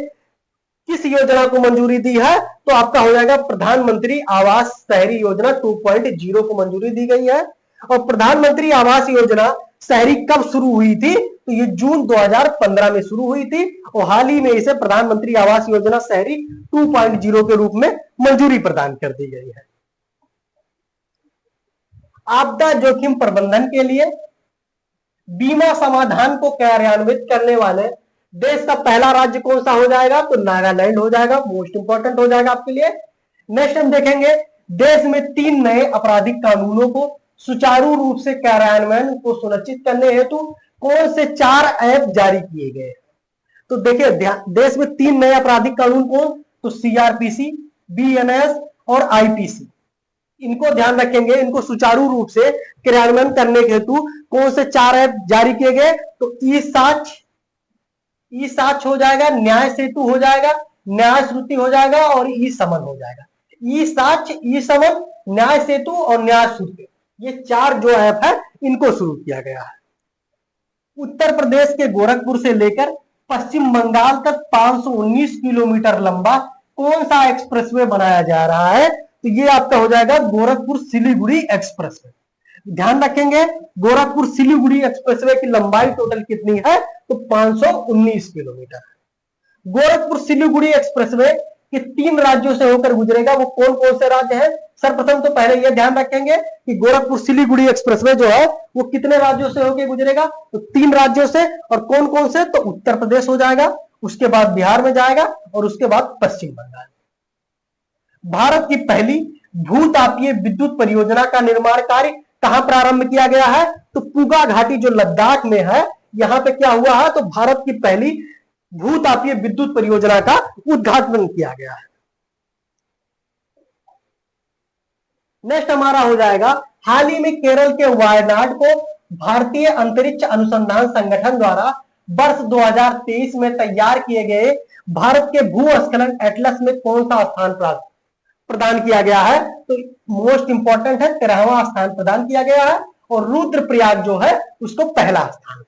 किस योजना को मंजूरी दी है? तो आपका हो जाएगा प्रधानमंत्री आवास शहरी योजना 2.0 को मंजूरी दी गई है। और प्रधानमंत्री आवास योजना शहरी कब शुरू हुई थी? तो ये जून 2015 में शुरू हुई थी और हाल ही में इसे प्रधानमंत्री आवास योजना शहरी 2.0 के रूप में मंजूरी प्रदान कर दी गई है। आपदा जोखिम प्रबंधन के लिए बीमा समाधान को कार्यान्वित करने वाले देश का पहला राज्य कौन सा हो जाएगा? तो नागालैंड हो जाएगा। मोस्ट इंपॉर्टेंट हो जाएगा आपके लिए। नेक्स्ट हम देखेंगे, देश में 3 नए आपराधिक कानूनों को सुचारू रूप से कार्यान्वयन को सुनिश्चित करने हेतु कौन से 4 ऐप जारी किए गए? तो देखिए देश में 3 नए आपराधिक कानून कौन? तो सीआरपीसी, बीएनएस और आईपीसी। इनको ध्यान रखेंगे, इनको सुचारू रूप से क्रियान्वयन करने के हेतु कौन से 4 ऐप जारी किए गए? तो ई साक्ष्य हो जाएगा, न्याय सेतु हो जाएगा, न्याय श्रुति हो जाएगा और ई समन हो जाएगा। ई साक्ष्य, ई समन, न्याय सेतु और न्याय श्रुति, ये 4 जो ऐप है इनको शुरू किया गया है। उत्तर प्रदेश के गोरखपुर से लेकर पश्चिम बंगाल तक 519 किलोमीटर लंबा कौन सा एक्सप्रेसवे बनाया जा रहा है? तो ये आपका हो जाएगा गोरखपुर सिलीगुड़ी एक्सप्रेसवे। ध्यान रखेंगे गोरखपुर सिलीगुड़ी एक्सप्रेसवे की लंबाई टोटल कितनी है? तो 519 किलोमीटर। गोरखपुर सिलीगुड़ी एक्सप्रेसवे के 3 राज्यों से होकर गुजरेगा। वो कौन कौन से राज्य हैं? सर्वप्रथम तो पहले यह ध्यान रखेंगे कि गोरखपुर सिलीगुड़ी एक्सप्रेसवे जो है वो कितने राज्यों से होकर गुजरेगा? तो 3 राज्यों से। और कौन कौन से? तो उत्तर प्रदेश हो जाएगा, उसके बाद बिहार में जाएगा और उसके बाद पश्चिम बंगाल। भारत की पहली भूतापीय विद्युत परियोजना का निर्माण कार्य कहां प्रारंभ किया गया है? तो पुगा घाटी जो लद्दाख में है, यहां पे क्या हुआ है? तो भारत की पहली भूतापीय विद्युत परियोजना का उद्घाटन किया गया है। नेक्स्ट हमारा हो जाएगा, हाल ही में केरल के वायनाड को भारतीय अंतरिक्ष अनुसंधान संगठन द्वारा वर्ष 2023 में तैयार किए गए भारत के भूस्खलन एटलस में कौन सा स्थान प्रदान किया गया है? तो मोस्ट इंपॉर्टेंट है, 13वां स्थान प्रदान किया गया है और रुद्रप्रयाग जो है उसको पहला स्थान।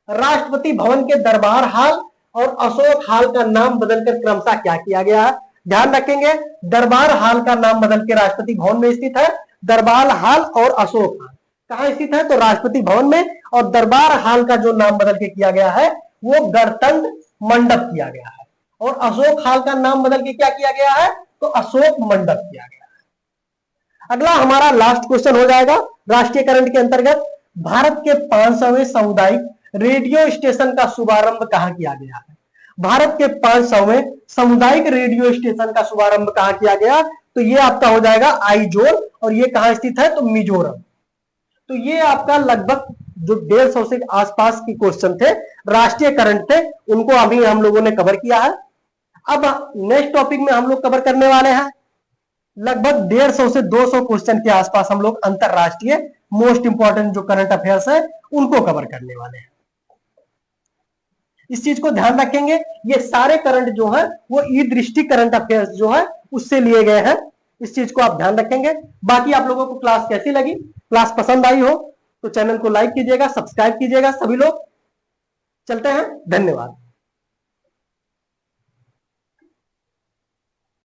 राष्ट्रपति भवन के दरबार हाल और अशोक हाल का नाम बदलकर क्रमशः क्या किया गया है? ध्यान रखेंगे दरबार हाल का नाम बदल के राष्ट्रपति भवन में स्थित है। दरबार हाल और अशोक हाल कहां स्थित है? तो राष्ट्रपति भवन में। और दरबार हाल का जो नाम बदल के किया गया है वो गणतंत्र मंडप किया गया है। और अशोक हाल का नाम बदल के क्या किया गया है? तो अशोक मंडप किया गया है। अगला हमारा लास्ट क्वेश्चन हो जाएगा राष्ट्रीय करंट के अंतर्गत, भारत के 500वें सामुदायिक रेडियो स्टेशन का शुभारंभ कहां किया गया है? भारत के 500वें सामुदायिक रेडियो स्टेशन का शुभारंभ कहां किया गया? तो ये आपका हो जाएगा आइजोल और ये कहां स्थित है? तो मिजोरम। तो ये आपका लगभग जो 150 से आसपास के क्वेश्चन थे, राष्ट्रीय करंट थे, उनको अभी हम लोगों ने कवर किया है। अब नेक्स्ट टॉपिक में हम लोग कवर करने वाले हैं लगभग 150 से 200 क्वेश्चन के आसपास हम लोग अंतरराष्ट्रीय मोस्ट इंपॉर्टेंट जो करंट अफेयर्स है उनको कवर करने वाले हैं। इस चीज को ध्यान रखेंगे, ये सारे करंट जो है वो ई दृष्टि करंट अफेयर्स जो है उससे लिए गए हैं। इस चीज को आप ध्यान रखेंगे। बाकी आप लोगों को क्लास कैसी लगी? क्लास पसंद आई हो तो चैनल को लाइक कीजिएगा, सब्सक्राइब कीजिएगा। सभी लोग चलते हैं, धन्यवाद।